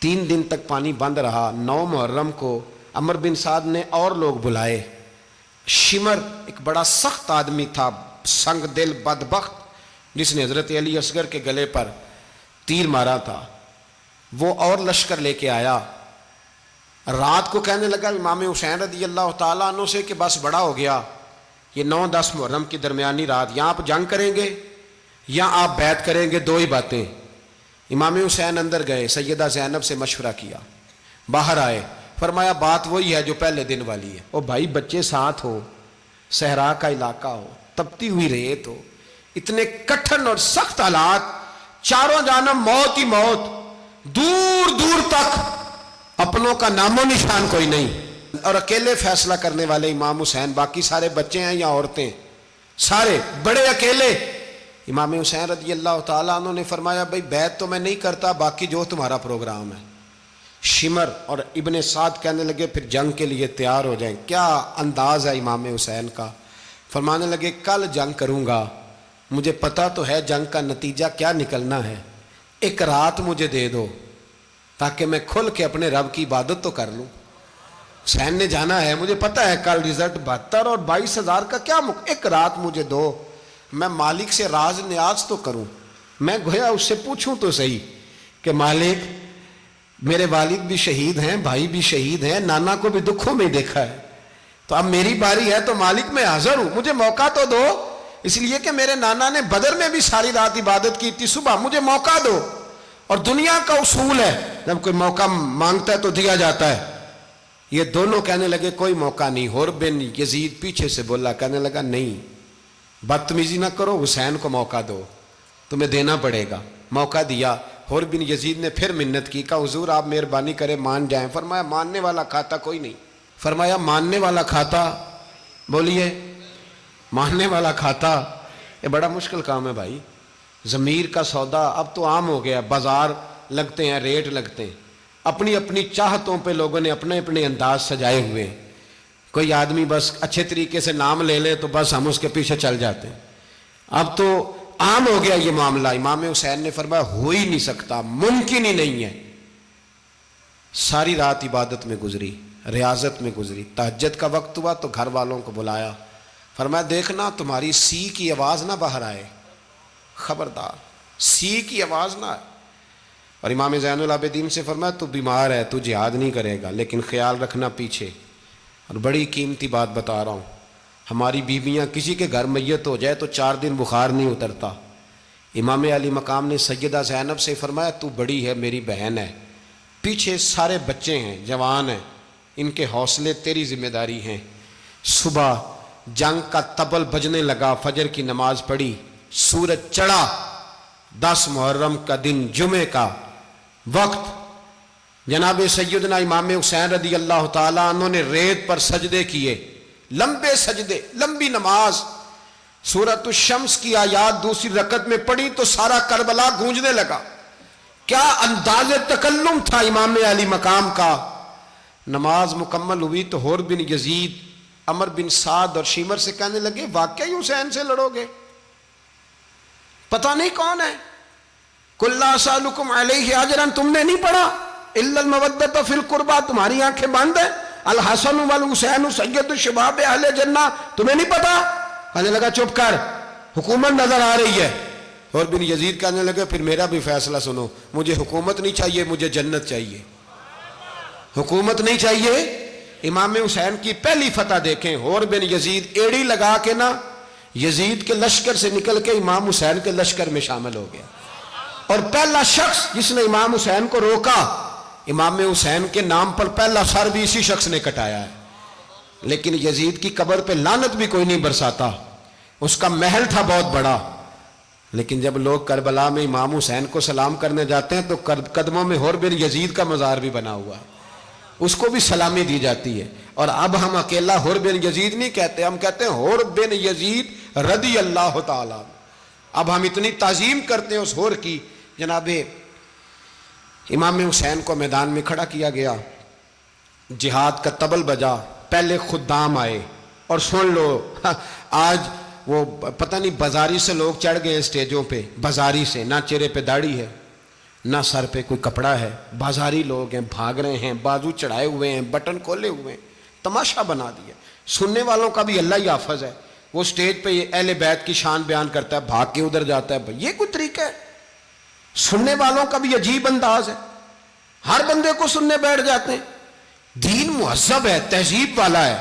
3 دن تک پانی بند رہا۔ 9 محرم کو عمر بن سعد نے اور لوگ بلائے۔ شمر ایک بڑا سخت آدمی تھا، سنگ دل بدبخت، جس نے حضرت علی اصغر کے گلے پر تیر مارا تھا، وہ اور لشکر لے کے آیا۔ رات کو کہنے لگا امام حسین رضی اللہ تعالیٰ عنہ سے کہ بس بڑا ہو گیا، یہ 9-10 محرم کی درمیانی رات، یا آپ جنگ کریں گے یا آپ بیعت کریں گے، 2 ہی باتیں۔ امام حسین اندر گئے، سیدہ زینب سے مشورہ کیا، باہر آئے، فرمایا بات وہی ہے جو پہلے دن والی ہے۔ او بھائی بچے ساتھ ہو، صحرا کا علاقہ ہو، تپتی ہوئی ریت ہو، اتنے کٹھن اور سخت حالات، چاروں جانب موت ہی موت، دور دور تک اپنوں کا نام و نشان کوئی نہیں، اور اکیلے فیصلہ کرنے والے امام حسین، باقی سارے بچے ہیں یا عورتیں، سارے بڑے اکیلے۔ امام حسین رضی اللہ تعالیٰ عنہ نے فرمایا بھائی بیعت تو میں نہیں کرتا، باقی جو تمہارا پروگرام ہے۔ شمر اور ابن سعد کہنے لگے پھر جنگ کے لیے تیار ہو جائیں۔ کیا انداز ہے امام حسین کا، فرمانے لگے کل جنگ کروں گا، مجھے پتا تو ہے جنگ کا نتیجہ کیا نکلنا ہے، 1 رات مجھے دے دو تاکہ میں کھل کے اپنے رب کی عبادت تو کر لوں۔ حسین نے جانا ہے، مجھے پتا ہے کل رزلٹ 72 اور 22,000 کا کیا 1 رات مجھے دو، میں مالک سے راز نیاز تو کروں، میں گویا اس سے پوچھوں تو صحیح کہ مالک میرے والد بھی شہید ہیں، بھائی بھی شہید ہیں، نانا کو بھی دکھوں میں دیکھا ہے، تو اب میری باری ہے تو مالک میں حاضر ہوں، مجھے موقع تو دو، اس لیے کہ میرے نانا نے بدر میں بھی ساری رات عبادت کی تھی، صبح مجھے موقع دو۔ اور دنیا کا اصول ہے جب کوئی موقع مانگتا ہے تو دیا جاتا ہے۔ یہ دونوں کہنے لگے کوئی موقع نہیں۔ حر بن یزید پیچھے سے بولا، کہنے لگا نہیں بدتمیزی نہ کرو، حسین کو موقع دو، تمہیں دینا پڑے گا۔ موقع دیا۔ حر بن یزید نے پھر منت کی، کہا حضور آپ مہربانی کریں مان جائیں۔ فرمایا ماننے والا کھاتا کوئی نہیں۔ فرمایا ماننے والا کھاتا، بولیے ماننے والا کھاتا، یہ بڑا مشکل کام ہے بھائی۔ ضمیر کا سودا اب تو عام ہو گیا، بازار لگتے ہیں، ریٹ لگتے ہیں، اپنی اپنی چاہتوں پہ لوگوں نے اپنے اپنے انداز سجائے ہوئے ہیں۔ کوئی آدمی بس اچھے طریقے سے نام لے لے تو بس ہم اس کے پیچھے چل جاتے ہیں، اب تو عام ہو گیا یہ معاملہ۔ امام حسین نے فرمایا ہو ہی نہیں سکتا، ممکن ہی نہیں ہے۔ ساری رات عبادت میں گزری، ریاضت میں گزری، تہجد کا وقت ہوا تو گھر والوں کو بلایا، فرمایا دیکھنا تمہاری سی کی آواز نہ باہر آئے، خبردار سی کی آواز نہ آئے۔ اور امام زین العابدین سے فرمایا تو بیمار ہے، تو جہاد نہیں کرے گا، لیکن خیال رکھنا پیچھے۔ اور بڑی قیمتی بات بتا رہا ہوں، ہماری بیویاں کسی کے گھر میت ہو جائے تو 4 دن بخار نہیں اترتا، امام علی مقام نے سیدہ زینب سے فرمایا تو بڑی ہے، میری بہن ہے، پیچھے سارے بچے ہیں، جوان ہیں، ان کے حوصلے تیری ذمہ داری ہیں۔ صبح جنگ کا طبل بجنے لگا، فجر کی نماز پڑھی، سورج چڑھا، 10 محرم کا دن، جمعے کا وقت، جناب سیدنا امام حسین رضی اللہ تعالیٰ عنہ نے ریت پر سجدے کیے، لمبے سجدے، لمبی نماز، سورۃ الشمس کی آیات دوسری رکعت میں پڑھی تو سارا کربلا گونجنے لگا۔ کیا انداز تکلم تھا امام علی مقام کا۔ نماز مکمل ہوئی تو حور بن یزید، عمر بن سعد اور شیمر سے کہنے لگے واقعی حسین سے لڑو گے؟ پتہ نہیں کون ہے۔ قُلْ لَا أَسْأَلُكُمْ عَلَيْهِ أَجْرًا، تم نے نہیں پڑھا إِلَّا الْمَوَدَّةَ فِي الْقُرْبَى، تمہاری آنکھیں بند ہیں، الحسن والحسین سید الشباب اہل جنہ، تمہیں نہیں پتا؟ کہنے لگا چپ کر، حکومت نظر آ رہی ہے۔ اور بن یزید کہنے لگے پھر میرا بھی فیصلہ سنو، مجھے حکومت نہیں چاہیے، مجھے جنت چاہیے۔ حکومت نہیں چاہیے۔ امام حسین کی پہلی فتح دیکھیں، اور بن یزید ایڑی لگا کے نا یزید کے لشکر سے نکل کے امام حسین کے لشکر میں شامل ہو گیا، اور پہلا شخص جس نے امام حسین کو روکا، امام حسین کے نام پر پہلا سر بھی اسی شخص نے کٹایا ہے۔ لیکن یزید کی قبر پہ لعنت بھی کوئی نہیں برساتا، اس کا محل تھا بہت بڑا، لیکن جب لوگ کربلا میں امام حسین کو سلام کرنے جاتے ہیں تو قدموں میں حور بن یزید کا مزار بھی بنا ہوا ہے، اس کو بھی سلامی دی جاتی ہے۔ اور اب ہم اکیلا حور بن یزید نہیں کہتے، ہم کہتے ہیں حور بن یزید رضی اللہ تعالیٰ۔ اب ہم اتنی تعظیم کرتے ہیں اس حور کی۔ جناب امام حسین کو میدان میں کھڑا کیا گیا، جہاد کا طبل بجا، پہلے خدام آئے، اور سن لو آج وہ پتہ نہیں بازاری سے لوگ چڑھ گئے اسٹیجوں پہ، بازاری سے، نہ چہرے پہ داڑھی ہے، نہ سر پہ کوئی کپڑا ہے، بازاری لوگ ہیں، بھاگ رہے ہیں، بازو چڑھائے ہوئے ہیں، بٹن کھولے ہوئے ہیں، تماشا بنا دیا۔ سننے والوں کا بھی اللہ ہی حافظ ہے، وہ سٹیج پہ اہل بیت کی شان بیان کرتا ہے، بھاگ کے ادھر جاتا ہے، یہ کوئی طریقہ ہے؟ سننے والوں کا بھی عجیب انداز ہے، ہر بندے کو سننے بیٹھ جاتے ہیں۔ دین مہذب ہے، تہذیب والا ہے،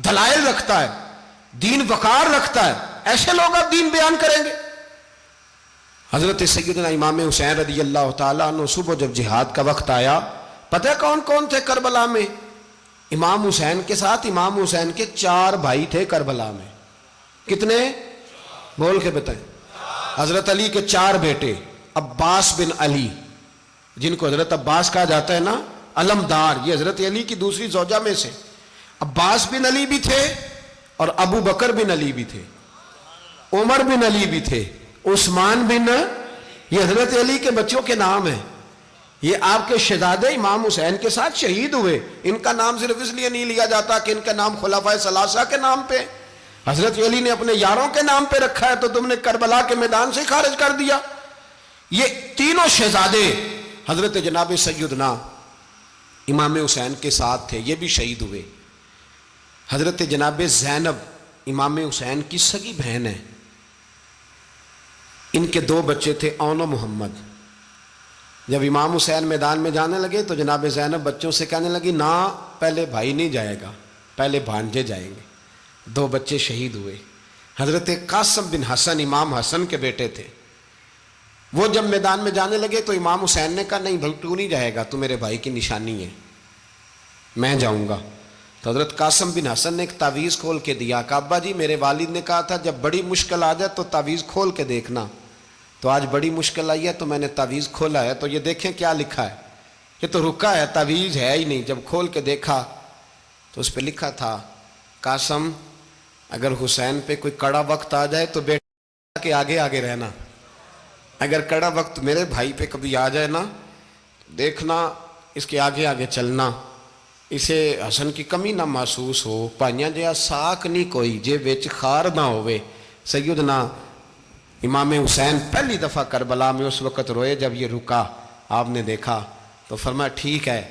دلائل رکھتا ہے، دین وقار رکھتا ہے، ایسے لوگ اب دین بیان کریں گے؟ حضرت سیدنا امام حسین رضی اللہ تعالیٰ عنہ صبح جب جہاد کا وقت آیا، پتہ ہے کون کون تھے کربلا میں؟ امام حسین کے ساتھ امام حسین کے 4 بھائی تھے کربلا میں۔ کتنے؟ بول کے بتائیں۔ حضرت علی کے 4 بیٹے، عباس بن علی، جن کو حضرت عباس کہا جاتا ہے نا، علمدار، یہ حضرت علی کی دوسری زوجہ میں سے۔ عباس بن علی بھی تھے، اور ابو بکر بن علی بھی تھے، عمر بن علی بھی تھے، عثمان بن، یہ حضرت علی کے بچوں کے نام ہیں۔ یہ آپ کے شہزادے امام حسین کے ساتھ شہید ہوئے، ان کا نام صرف اس لیے نہیں لیا جاتا کہ ان کا نام خلفائے ثلاثہ کے نام پہ، حضرت علی نے اپنے یاروں کے نام پہ رکھا ہے، تو تم نے کربلا کے میدان سے خارج کر دیا۔ یہ تینوں شہزادے حضرت جناب سیدنا امام حسین کے ساتھ تھے، یہ بھی شہید ہوئے۔ حضرت جناب زینب امام حسین کی سگی بہن ہے، ان کے 2 بچے تھے، اون و محمد۔ جب امام حسین میدان میں جانے لگے تو جناب زینب بچوں سے کہنے لگی نہ، پہلے بھائی نہیں جائے گا، پہلے بھانجے جائیں گے۔ 2 بچے شہید ہوئے۔ حضرت قاسم بن حسن امام حسن کے بیٹے تھے، وہ جب میدان میں جانے لگے تو امام حسین نے کہا نہیں بھائی تو نہیں جائے گا، تو میرے بھائی کی نشانی ہے، میں جاؤں گا۔ تو حضرت قاسم بن حسن نے ایک تعویذ کھول کے دیا کہ ابا جی میرے والد نے کہا تھا جب بڑی مشکل آ جائے تو تعویذ کھول کے دیکھنا، تو آج بڑی مشکل آئی ہے تو میں نے تعویذ کھولا ہے، تو یہ دیکھیں کیا لکھا ہے، یہ تو رکا ہے، تعویذ ہے ہی نہیں۔ جب کھول کے دیکھا تو اس پہ لکھا تھا قاسم اگر حسین پہ کوئی کڑا وقت آ جائے تو بیٹا کے آگے آگے رہنا، اگر کڑا وقت میرے بھائی پہ کبھی آ جائے نا دیکھنا اس کے آگے آگے چلنا، اسے حسن کی کمی نہ محسوس ہو، پائیاں جہا ساک نہیں کوئی جے وچ خار نہ ہوئے۔ سیدنا امام حسین پہلی دفعہ کربلا میں اس وقت روئے جب یہ رکا، آپ نے دیکھا تو فرمایا ٹھیک ہے،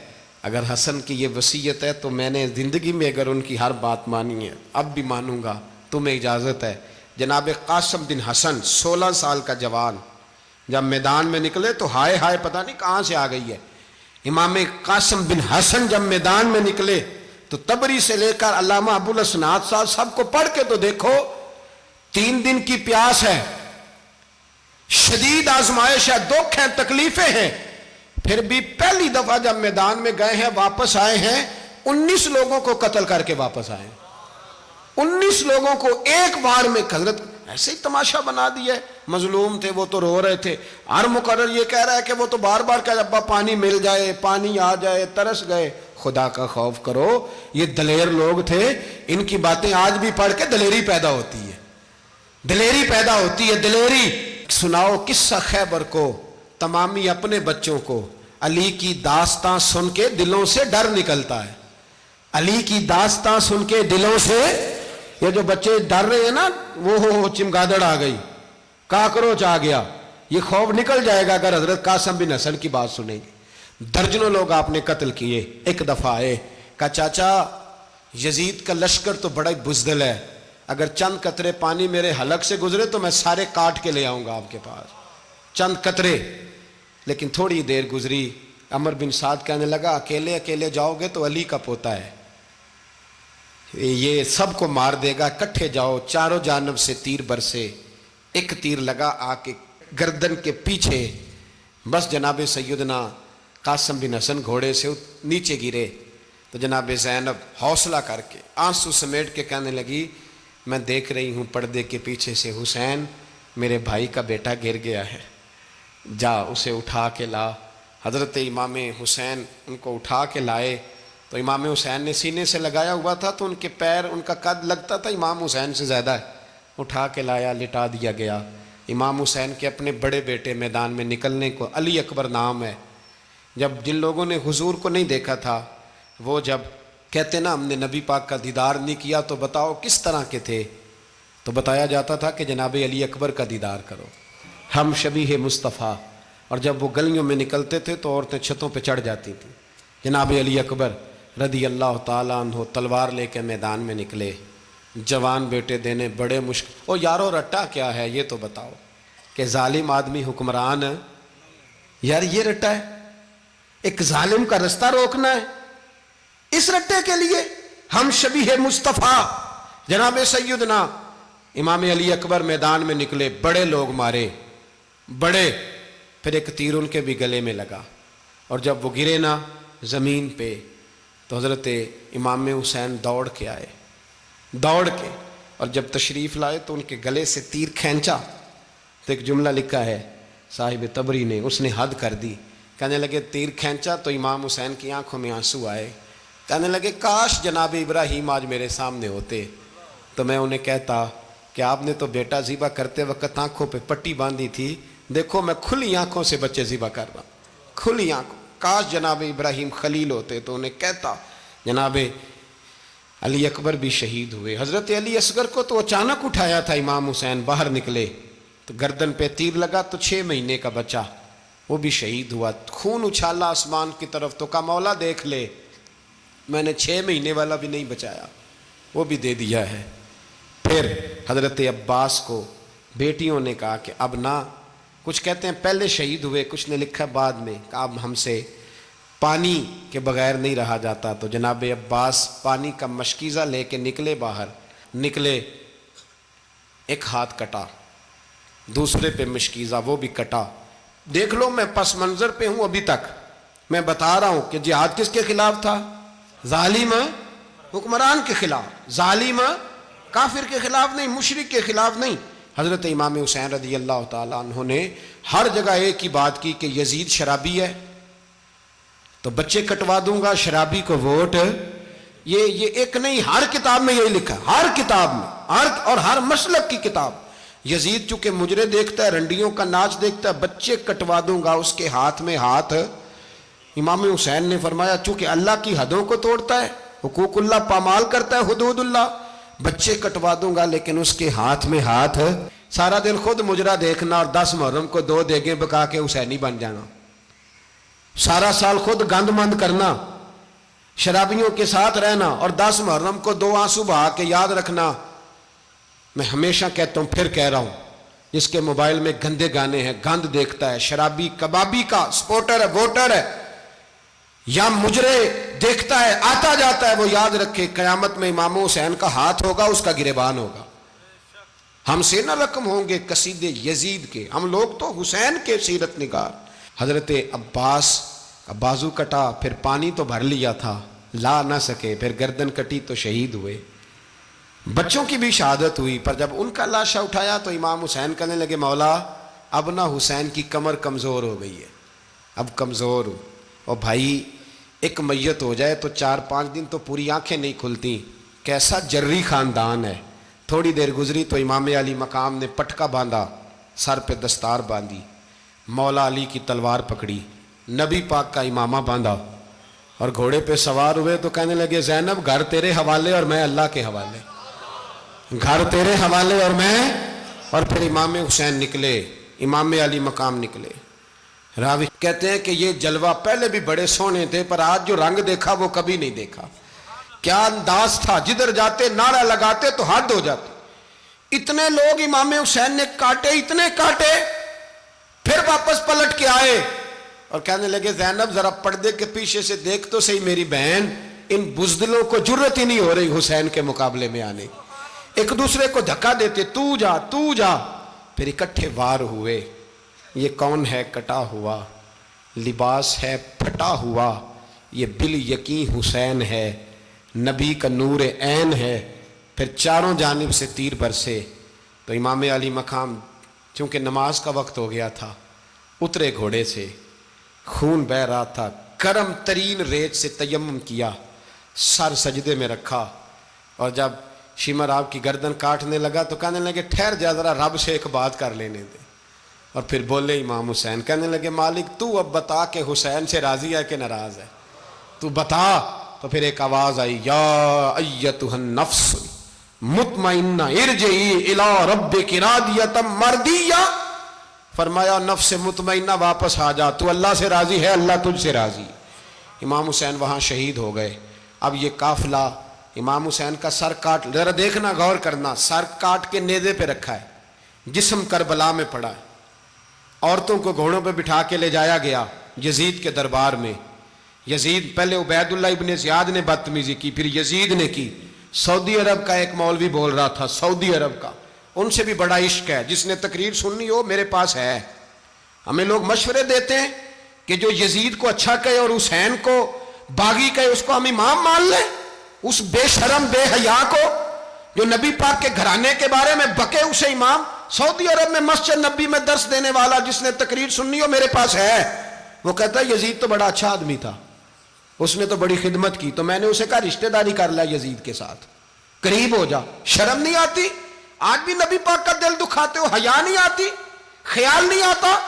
اگر حسن کی یہ وصیت ہے تو میں نے زندگی میں اگر ان کی ہر بات مانی ہے اب بھی مانوں گا، تمہیں اجازت ہے۔ جناب قاسم بن حسن 16 سال کا جوان جب میدان میں نکلے تو ہائے ہائے پتہ نہیں کہاں سے آ گئی ہے۔ امام قاسم بن حسن جب میدان میں نکلے تو تبری سے لے کر علامہ ابو الاسناد صاحب سب کو پڑھ کے تو دیکھو، 3 دن کی پیاس ہے، شدید آزمائش ہے، دکھ ہیں، تکلیفیں ہیں، پھر بھی پہلی دفعہ جب میدان میں گئے ہیں واپس آئے ہیں 19 لوگوں کو قتل کر کے واپس آئے ہیں۔ 19 لوگوں کو ایک بار میں حضرت ایسے ہی تماشا بنا دیا ہے۔ مظلوم تھے وہ تو رو رہے تھے، ہر مقرر یہ کہہ رہا ہے کہ وہ تو بار بار کہ ابا پانی مل جائے، پانی آ جائے، ترس گئے۔ خدا کا خوف کرو، یہ دلیر لوگ تھے، ان کی باتیں آج بھی پڑھ کے دلیری پیدا ہوتی ہے، دلیری پیدا ہوتی ہے، دلیری۔ سناؤ قصہ خیبر کو، تمامی اپنے بچوں کو علی کی داستاں سن کے دلوں سے ڈر نکلتا ہے، علی کی داستاں سن کے دلوں سے۔ یہ جو بچے ڈر رہے ہیں نا، وہ چمگادڑ آ گئی، کاکروچ آ گیا، یہ خوف نکل جائے گا اگر حضرت قاسم بن حسن کی بات سنیں گے۔ درجنوں لوگ آپ نے قتل کیے۔ ایک دفعہ آئے، کہا چاچا یزید کا لشکر تو بڑا بزدل ہے، اگر چند قطرے پانی میرے حلق سے گزرے تو میں سارے کاٹ کے لے آؤں گا آپ کے پاس، چند قطرے۔ لیکن تھوڑی دیر گزری، عمر بن سعد کہنے لگا اکیلے اکیلے جاؤ گے تو علی کا پوتا ہے، یہ سب کو مار دے گا، اکٹھے جاؤ۔ چاروں جانب سے تیر برسے، ایک تیر لگا آ کے گردن کے پیچھے، بس جناب سیدنا قاسم بن حسن گھوڑے سے نیچے گرے تو جناب زینب حوصلہ کر کے آنسو سمیٹ کے کہنے لگی میں دیکھ رہی ہوں پردے کے پیچھے سے حسین میرے بھائی کا بیٹا گر گیا ہے، جا اسے اٹھا کے لا۔ حضرت امام حسین ان کو اٹھا کے لائے تو امام حسین نے سینے سے لگایا ہوا تھا تو ان کے پیر، ان کا قد لگتا تھا امام حسین سے زیادہ ہے، اٹھا کے لایا، لٹا دیا گیا۔ امام حسین کے اپنے بڑے بیٹے میدان میں نکلنے کو، علی اکبر نام ہے، جب جن لوگوں نے حضور کو نہیں دیکھا تھا وہ جب کہتے نا ہم نے نبی پاک کا دیدار نہیں کیا تو بتاؤ کس طرح کے تھے، تو بتایا جاتا تھا کہ جناب علی اکبر کا دیدار کرو، ہم شبیہ مصطفیٰ۔ اور جب وہ گلیوں میں نکلتے تھے تو عورتیں چھتوں پہ چڑھ جاتی تھیں۔ جناب علی اکبر رضی اللہ تعالیٰ عنہ تلوار لے کے میدان میں نکلے، جوان بیٹے دینے بڑے مشکل۔ او یارو رٹا کیا ہے یہ تو بتاؤ، کہ ظالم آدمی حکمران ہے یار، یہ رٹا ہے، ایک ظالم کا رستہ روکنا ہے، اس رٹے کے لیے ہم شبیہ مصطفیٰ۔ جناب سیدنا امام علی اکبر میدان میں نکلے، بڑے لوگ مارے، بڑے، پھر ایک تیر ان کے بھی گلے میں لگا، اور جب وہ گرے نا زمین پہ تو حضرت امام حسین دوڑ کے آئے، دوڑ کے، اور جب تشریف لائے تو ان کے گلے سے تیر کھینچا تو ایک جملہ لکھا ہے صاحب تبری نے، اس نے حد کر دی، کہنے لگے تیر کھینچا تو امام حسین کی آنکھوں میں آنسو آئے، کہنے لگے کاش جناب ابراہیم آج میرے سامنے ہوتے تو میں انہیں کہتا کہ آپ نے تو بیٹا ذبح کرتے وقت آنکھوں پہ پٹی باندھی تھی، دیکھو میں کھلی آنکھوں سے بچے ذبح کر رہا ہوں، کھلی آنکھوں، کاش جناب ابراہیم خلیل ہوتے تو انہیں کہتا۔ جناب علی اکبر بھی شہید ہوئے۔ حضرت علی اصغر کو تو اچانک اٹھایا تھا امام حسین، باہر نکلے تو گردن پہ تیر لگا تو 6 مہینے کا بچہ وہ بھی شہید ہوا، خون اچھالا آسمان کی طرف تو کہا مولا دیکھ لے میں نے 6 مہینے والا بھی نہیں بچایا، وہ بھی دے دیا ہے۔ پھر حضرت عباس کو بیٹیوں نے کہا کہ اب نہ، کچھ کہتے ہیں پہلے شہید ہوئے، کچھ نے لکھا بعد میں، کہ اب ہم سے پانی کے بغیر نہیں رہا جاتا، تو جناب عباس پانی کا مشکیزہ لے کے نکلے، باہر نکلے، ایک ہاتھ کٹا، دوسرے پہ مشکیزہ وہ بھی کٹا۔ دیکھ لو میں پس منظر پہ ہوں ابھی تک، میں بتا رہا ہوں کہ جہاد کس کے خلاف تھا؟ ظالم حکمران کے خلاف، ظالم کافر کے خلاف نہیں، مشرک کے خلاف نہیں۔ حضرت امام حسین رضی اللہ تعالیٰ عنہ نے ہر جگہ ایک ہی بات کی کہ یزید شرابی ہے تو بچے کٹوا دوں گا، شرابی کو ووٹ۔ یہ ایک نہیں، ہر کتاب میں یہی لکھا، ہر کتاب میں، اور ہر مسلک کی کتاب۔ یزید چونکہ مجرے دیکھتا ہے، رنڈیوں کا ناچ دیکھتا ہے، بچے کٹوا دوں گا، اس کے ہاتھ میں ہاتھ۔ امام حسین نے فرمایا چونکہ اللہ کی حدوں کو توڑتا ہے، حقوق اللہ پامال کرتا ہے، حدود اللہ، بچے کٹوا دوں گا لیکن اس کے ہاتھ میں ہاتھ۔ سارا دن خود مجرا دیکھنا اور 10 محرم کو 2 دیگیں پکا کے حسینی بن جانا، سارا سال خود گند مند کرنا، شرابیوں کے ساتھ رہنا، اور 10 محرم کو 2 آنسو بہا کے یاد رکھنا۔ میں ہمیشہ کہتا ہوں، پھر کہہ رہا ہوں، جس کے موبائل میں گندے گانے ہیں، گند دیکھتا ہے، شرابی کبابی کا سپورٹر ہے، ووٹر ہے، یا مجرے دیکھتا ہے آتا جاتا ہے، وہ یاد رکھے قیامت میں امام حسین کا ہاتھ ہوگا، اس کا گریبان ہوگا۔ ہم سے نہ رقم ہوں گے قصیدے یزید کے، ہم لوگ تو حسین کے سیرت نگار۔ حضرت عباس کا بازو کٹا، پھر پانی تو بھر لیا تھا، لا نہ سکے، پھر گردن کٹی تو شہید ہوئے۔ بچوں کی بھی شہادت ہوئی، پر جب ان کا لاشا اٹھایا تو امام حسین کہنے لگے مولا اب نہ حسین کی کمر کمزور ہو گئی ہے، اب کمزور ہو۔ اور بھائی ایک میت ہو جائے تو 4-5 دن تو پوری آنکھیں نہیں کھلتی، کیسا جری خاندان ہے۔ تھوڑی دیر گزری تو امام علی مقام نے پٹکا باندھا، سر پہ دستار باندھی، مولا علی کی تلوار پکڑی، نبی پاک کا امامہ باندھا اور گھوڑے پہ سوار ہوئے تو کہنے لگے زینب گھر تیرے حوالے اور میں اللہ کے حوالے، گھر تیرے حوالے اور میں۔ اور پھر امام حسین نکلے، امام علی مقام نکلے۔ راوی کہتے ہیں کہ یہ جلوہ پہلے بھی بڑے سونے تھے، پر آج جو رنگ دیکھا وہ کبھی نہیں دیکھا۔ کیا انداز تھا، جدھر جاتے نعرہ لگاتے تو حد ہو جاتے۔ اتنے لوگ امام حسین نے کاٹے، اتنے کاٹے، پھر واپس پلٹ کے آئے اور کہنے لگے زینب ذرا پردے کے پیچھے سے دیکھ تو صحیح میری بہن، ان بزدلوں کو جرت ہی نہیں ہو رہی حسین کے مقابلے میں آنے، ایک دوسرے کو دھکا دیتے، تو جا تو جا۔ پھر اکٹھے وار ہوئے۔ یہ کون ہے کٹا ہوا، لباس ہے پھٹا ہوا، یہ بال یقین حسین ہے، نبی کا نور عین ہے۔ پھر چاروں جانب سے تیر برسے تو امام علی مقام چونکہ نماز کا وقت ہو گیا تھا، اترے گھوڑے سے، خون بہہ رہا تھا، گرم ترین ریت سے تیمم کیا، سر سجدے میں رکھا، اور جب شمر آپ کی گردن کاٹنے لگا تو کہنے لگے ٹھہر جا ذرا رب سے ایک بات کر لینے دے۔ اور پھر بولے امام حسین، کہنے لگے مالک تو اب بتا کہ حسین سے راضی ہے کہ ناراض ہے، تو بتا۔ تو پھر ایک آواز آئی، یا ایتھا النفس مطمئنہ ارجعی الی ربک راضیۃ مرضیہ، فرمایا نفس مطمئنہ واپس آ جا، تو اللہ سے راضی ہے، اللہ تجھ سے راضی۔ امام حسین وہاں شہید ہو گئے۔ اب یہ قافلہ امام حسین کا سر کاٹ، ذرا دیکھنا غور کرنا، سر کاٹ کے نیزے پہ رکھا ہے، جسم کربلا میں پڑا ہے، عورتوں کو گھوڑوں پہ بٹھا کے لے جایا گیا یزید کے دربار میں۔ یزید پہلے عبید اللہ ابن زیاد نے بدتمیزی کی، پھر یزید نے کی۔ سعودی عرب کا ایک مولوی بول رہا تھا، سعودی عرب کا، ان سے بھی بڑا عشق ہے، جس نے تقریر سننی ہو میرے پاس ہے۔ ہمیں لوگ مشورے دیتے ہیں کہ جو یزید کو اچھا کہے اور حسین کو باغی کہے اس کو ہم امام مان لیں، اس بے شرم بے حیا کو جو نبی پاک کے گھرانے کے بارے میں بکے اسے امام۔ سعودی عرب میں مسجد نبی میں درس دینے والا جس نے تقریر سننی ہو میرے پاس ہے، وہ کہتا ہے یزید تو بڑا اچھا آدمی تھا، اس نے تو بڑی خدمت کی، تو میں نے اسے کہا رشتہ داری کر لیا یزید کے ساتھ، قریب ہو جا۔ شرم نہیں آتی؟ آج بھی نبی پاک کا دل دکھاتے ہو، حیا نہیں آتی، خیال نہیں آتا؟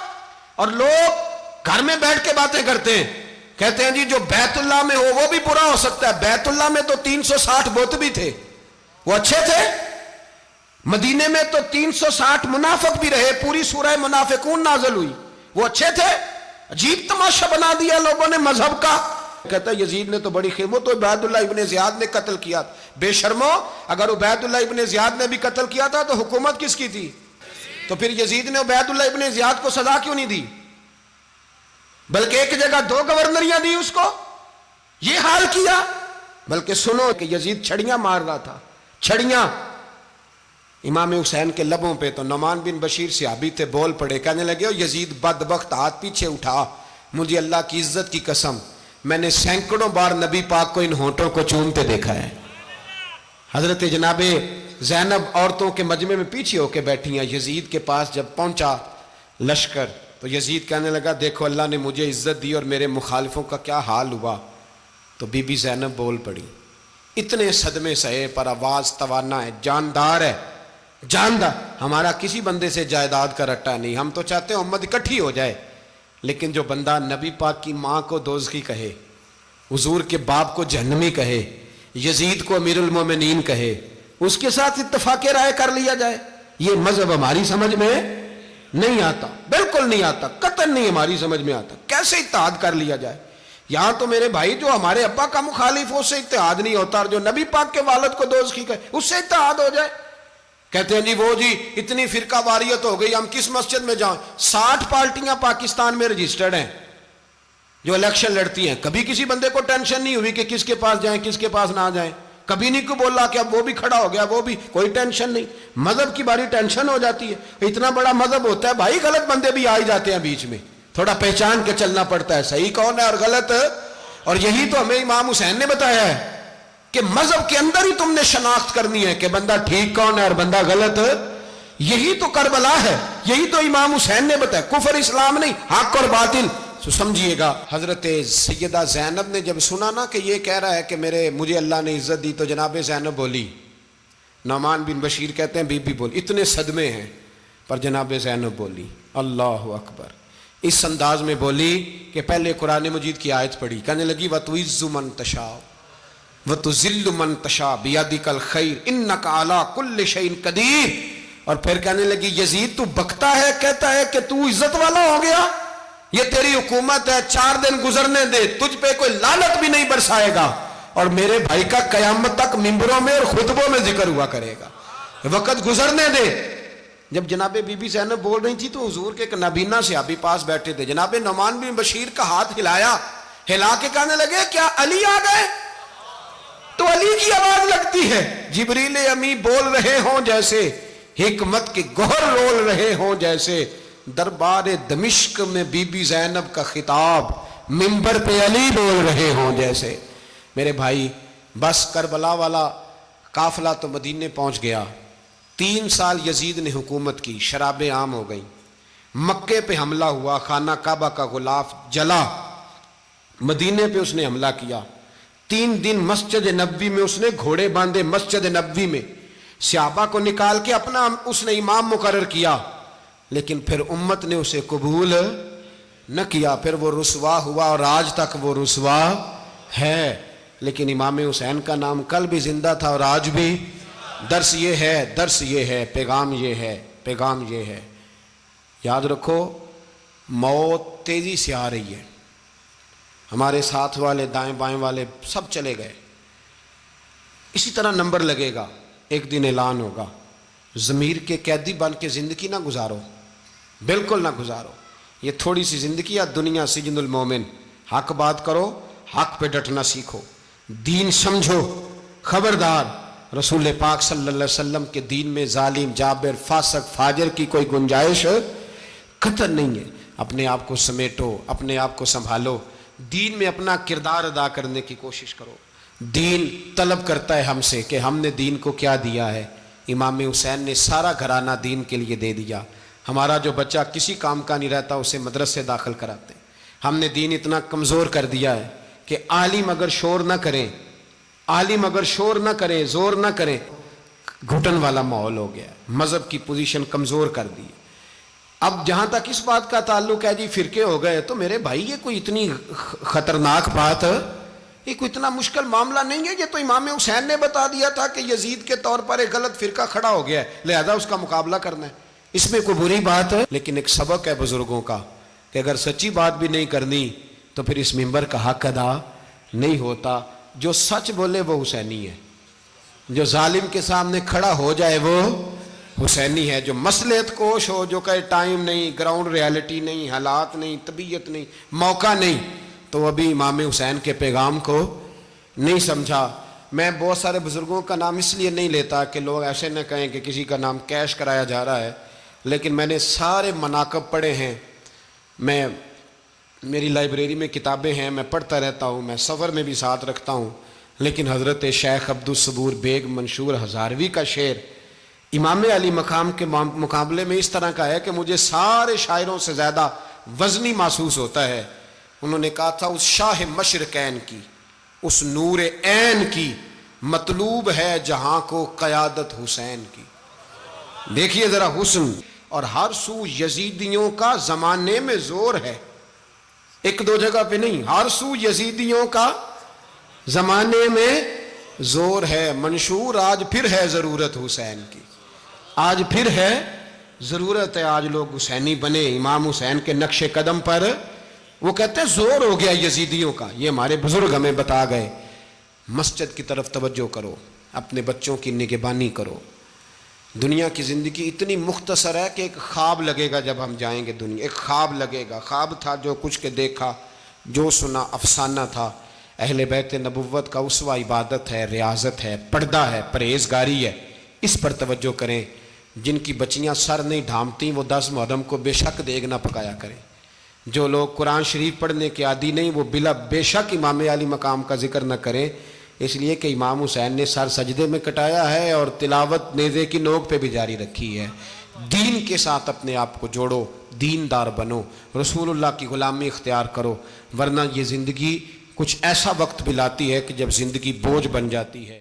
اور لوگ گھر میں بیٹھ کے باتیں کرتے ہیں، کہتے ہیں جی جو بیت اللہ میں ہو وہ بھی برا ہو سکتا ہے۔ بیت اللہ میں تو 360 بت بھی تھے، وہ اچھے تھے۔ مدینے میں تو 360 منافق بھی رہے، پوری سورہ منافقون نازل ہوئی، وہ اچھے تھے۔ عجیب تماشا بنا دیا لوگوں نے مذہب کا۔ کہتا ہے یزید نے تو بڑی خدمت، تو عبید اللہ ابن زیاد نے قتل کیا۔ بے شرمو، اگر عبید اللہ ابن زیاد نے بھی قتل کیا تھا تو حکومت کس کی تھی؟ تو پھر یزید نے عبید اللہ ابن زیاد کو سزا کیوں نہیں دی، بلکہ ایک جگہ 2 گورنریاں دی اس کو؟ یہ حال کیا۔ بلکہ سنو کہ یزید چھڑیاں مار رہا تھا، چھڑیاں امام حسین کے لبوں پہ۔ تو نعمان بن بشیر صحابی تھے، بول پڑے، کہنے لگے یزید بدبخت، ہاتھ پیچھے اٹھا، مجھے اللہ کی عزت کی قسم میں نے سینکڑوں بار نبی پاک کو ان ہونٹوں کو چومتے دیکھا ہے۔ حضرت جناب زینب عورتوں کے مجمع میں پیچھے ہو کے بیٹھی ہیں۔ یزید کے پاس جب پہنچا لشکر تو یزید کہنے لگا دیکھو اللہ نے مجھے عزت دی اور میرے مخالفوں کا کیا حال ہوا۔ تو بی بی زینب بول پڑی، اتنے صدمے سہے پر آواز توانا ہے، جاندار ہے، جاندار۔ ہمارا کسی بندے سے جائیداد کا رٹا نہیں، ہم تو چاہتے ہیں امت اکٹھی ہو جائے، لیکن جو بندہ نبی پاک کی ماں کو دوزخی کہے، حضور کے باپ کو جہنمی کہے، یزید کو امیر المومنین کہے، اس کے ساتھ اتفاق رائے کر لیا جائے، یہ مذہب ہماری سمجھ میں نہیں آتا، بالکل نہیں آتا، قطعاً نہیں ہماری سمجھ میں آتا۔ کیسے اتحاد کر لیا جائے؟ یہاں تو میرے بھائی جو ہمارے ابا کا مخالف ہو اس سے اتحاد نہیں ہوتا، اور جو نبی پاک کے والد کو دوزخی کہے اس سے اتحاد ہو جائے۔ کہتے ہیں جی وہ جی اتنی فرقہ واریت ہو گئی، ہم کس مسجد میں جائیں؟ 60 پارٹیاں پاکستان میں رجسٹرڈ ہیں جو الیکشن لڑتی ہیں، کبھی کسی بندے کو ٹینشن نہیں ہوئی کہ کس کے پاس جائیں کس کے پاس نہ جائیں۔ کبھی نہیں کوئی بولا کہ اب وہ بھی کھڑا ہو گیا, وہ بھی, کوئی ٹینشن نہیں. مذہب کی باری ٹینشن ہو جاتی ہے. اتنا بڑا مذہب ہوتا ہے بھائی, غلط بندے بھی آ ہی جاتے ہیں بیچ میں, تھوڑا پہچان کے چلنا پڑتا ہے صحیح کون ہے اور غلط. اور یہی تو ہمیں امام حسین نے بتایا ہے کہ مذہب کے اندر ہی تم نے شناخت کرنی ہے کہ بندہ ٹھیک کون ہے اور بندہ غلط. یہی تو کربلا ہے, یہی تو امام حسین نے بتایا, کفر اسلام نہیں, حق اور باطل. تو سمجھیے گا, حضرت سیدہ زینب نے جب سنا نا کہ یہ کہہ رہا ہے کہ مجھے اللہ نے عزت دی, تو جناب زینب بولی, نعمان بن بشیر کہتے ہیں بی بی بولی, اتنے صدمے ہیں پر جناب زینب بولی اللہ اکبر, اس انداز میں بولی کہ پہلے قرآن مجید کی آیت پڑھی, کہنے لگی وَتُعِزُّ مَن تَشَاءُ وَتُذِلُّ مَن تَشَاءُ بِيَدِكَ الْخَيْرُ إِنَّكَ عَلَىٰ كُلِّ شَيْءٍ قَدِيرٌ. اور پھر کہنے لگی یزید تو بکتا ہے, کہتا ہے کہ تو عزت والا ہو گیا, یہ تیری حکومت ہے, 4 دن گزرنے دے, تجھ پہ کوئی لعنت بھی نہیں برسائے گا, اور میرے بھائی کا قیامت تک ممبروں میں اور خطبوں میں ذکر ہوا کرے گا, وقت گزرنے دے. جب جناب بی بی زینب بول رہی تھی تو حضور کے ایک نابینا صحابی پاس بیٹھے تھے, جناب نعمان بن بشیر کا ہاتھ ہلایا, ہلا کے کہنے لگے کیا علی آ گئے؟ تو علی کی آواز لگتی ہے, جبریل امی بول رہے ہوں جیسے, حکمت کے گوہر رول رہے ہوں جیسے, دربار دمشق میں بی بی زینب کا خطاب, منبر پہ علی بول رہے ہوں جیسے. میرے بھائی بس کربلا والا قافلہ تو مدینے پہنچ گیا, 3 سال یزید نے حکومت کی, شرابیں عام ہو گئیں, مکے پہ حملہ ہوا, خانہ کعبہ کا غلاف جلا, مدینے پہ اس نے حملہ کیا, 3 دن مسجد نبوی میں اس نے گھوڑے باندھے, مسجد نبوی میں صحابہ کو نکال کے اپنا اس نے امام مقرر کیا, لیکن پھر امت نے اسے قبول نہ کیا, پھر وہ رسوا ہوا اور آج تک وہ رسوا ہے. لیکن امام حسین کا نام کل بھی زندہ تھا اور آج بھی. درس یہ ہے, پیغام یہ ہے, یاد رکھو موت تیزی سے آ رہی ہے. ہمارے ساتھ والے دائیں بائیں والے سب چلے گئے, اسی طرح نمبر لگے گا, ایک دن اعلان ہوگا. ضمیر کے قیدی بن کے زندگی نہ گزارو, بالکل نہ گزارو. یہ تھوڑی سی زندگی ہے, دنیا سجن المومن. حق بات کرو, حق پہ ڈٹنا سیکھو, دین سمجھو. خبردار, رسول پاک صلی اللہ علیہ وسلم کے دین میں ظالم, جابر, فاسق, فاجر کی کوئی گنجائش قطع نہیں ہے. اپنے آپ کو سمیٹو, اپنے آپ کو سنبھالو, دین میں اپنا کردار ادا کرنے کی کوشش کرو. دین طلب کرتا ہے ہم سے کہ ہم نے دین کو کیا دیا ہے. امام حسین نے سارا گھرانہ دین کے لیے دے دیا. ہمارا جو بچہ کسی کام کا نہیں رہتا اسے مدرسے داخل کراتے ہیں. ہم نے دین اتنا کمزور کر دیا ہے کہ عالم اگر شور نہ کریں, زور نہ کریں, گھٹن والا ماحول ہو گیا. مذہب کی پوزیشن کمزور کر دی. اب جہاں تک اس بات کا تعلق ہے جی فرقے ہو گئے, تو میرے بھائی یہ کوئی اتنی خطرناک بات ہے, یہ کوئی اتنا مشکل معاملہ نہیں ہے. یہ تو امام حسین نے بتا دیا تھا کہ یزید کے طور پر ایک غلط فرقہ کھڑا ہو گیا ہے, لہذا اس کا مقابلہ کرنا ہے. اس میں کوئی بری بات ہے, لیکن ایک سبق ہے بزرگوں کا کہ اگر سچی بات بھی نہیں کرنی تو پھر اس منبر کا حق ادا نہیں ہوتا. جو سچ بولے وہ حسینی ہے, جو ظالم کے سامنے کھڑا ہو جائے وہ حسینی ہے. جو مصلحت کوش ہو, جو کہے ٹائم نہیں, گراؤنڈ ریالٹی نہیں, حالات نہیں, طبیعت نہیں, موقع نہیں, تو ابھی امام حسین کے پیغام کو نہیں سمجھا. میں بہت سارے بزرگوں کا نام اس لیے نہیں لیتا کہ لوگ ایسے نہ کہیں کہ کسی کا نام کیش کرایا جا رہا ہے, لیکن میں نے سارے مناقب پڑھے ہیں. میری لائبریری میں کتابیں ہیں, میں پڑھتا رہتا ہوں, میں سفر میں بھی ساتھ رکھتا ہوں. لیکن حضرت شیخ عبدالصبور بیگ منشور ہزاروی کا شعر امام علی مقام کے مقابلے میں اس طرح کا ہے کہ مجھے سارے شاعروں سے زیادہ وزنی محسوس ہوتا ہے. انہوں نے کہا تھا اس شاہ مشرقین کی, اس نور عین کی, مطلوب ہے جہاں کو قیادت حسین کی. دیکھیے ذرا حسن. اور ہر سو یزیدیوں کا زمانے میں زور ہے, ایک دو جگہ پہ نہیں, ہر سو یزیدیوں کا زمانے میں زور ہے. منشور آج پھر ہے ضرورت حسین کی, آج پھر ہے ضرورت ہے, آج لوگ حسینی بنے امام حسین کے نقش قدم پر. وہ کہتے ہیں زور ہو گیا یزیدیوں کا, یہ ہمارے بزرگ ہمیں بتا گئے. مسجد کی طرف توجہ کرو, اپنے بچوں کی نگہبانی کرو. دنیا کی زندگی اتنی مختصر ہے کہ ایک خواب لگے گا جب ہم جائیں گے دنیا, ایک خواب لگے گا. خواب تھا جو کچھ کے دیکھا, جو سنا افسانہ تھا. اہل بیت نبوت کا اسوہ عبادت ہے، ریاضت ہے، پردہ ہے، پرہیزگاری ہے، اس پر توجہ کریں۔ جن کی بچیاں سر نہیں ڈھانپتیں وہ 10 محرم کو بے شک دیگ نہ پکایا کریں۔ جو لوگ قرآن شریف پڑھنے کے عادی نہیں وہ بے شک امام علی مقام کا ذکر نہ کریں، اس لیے کہ امام حسین نے سر سجدے میں کٹایا ہے اور تلاوت نیزے کی نوک پہ بھی جاری رکھی ہے۔ دین کے ساتھ اپنے آپ کو جوڑو، دیندار بنو، رسول اللہ کی غلامی اختیار کرو، ورنہ یہ زندگی کچھ ایسا وقت بھی لاتی ہے کہ جب زندگی بوجھ بن جاتی ہے۔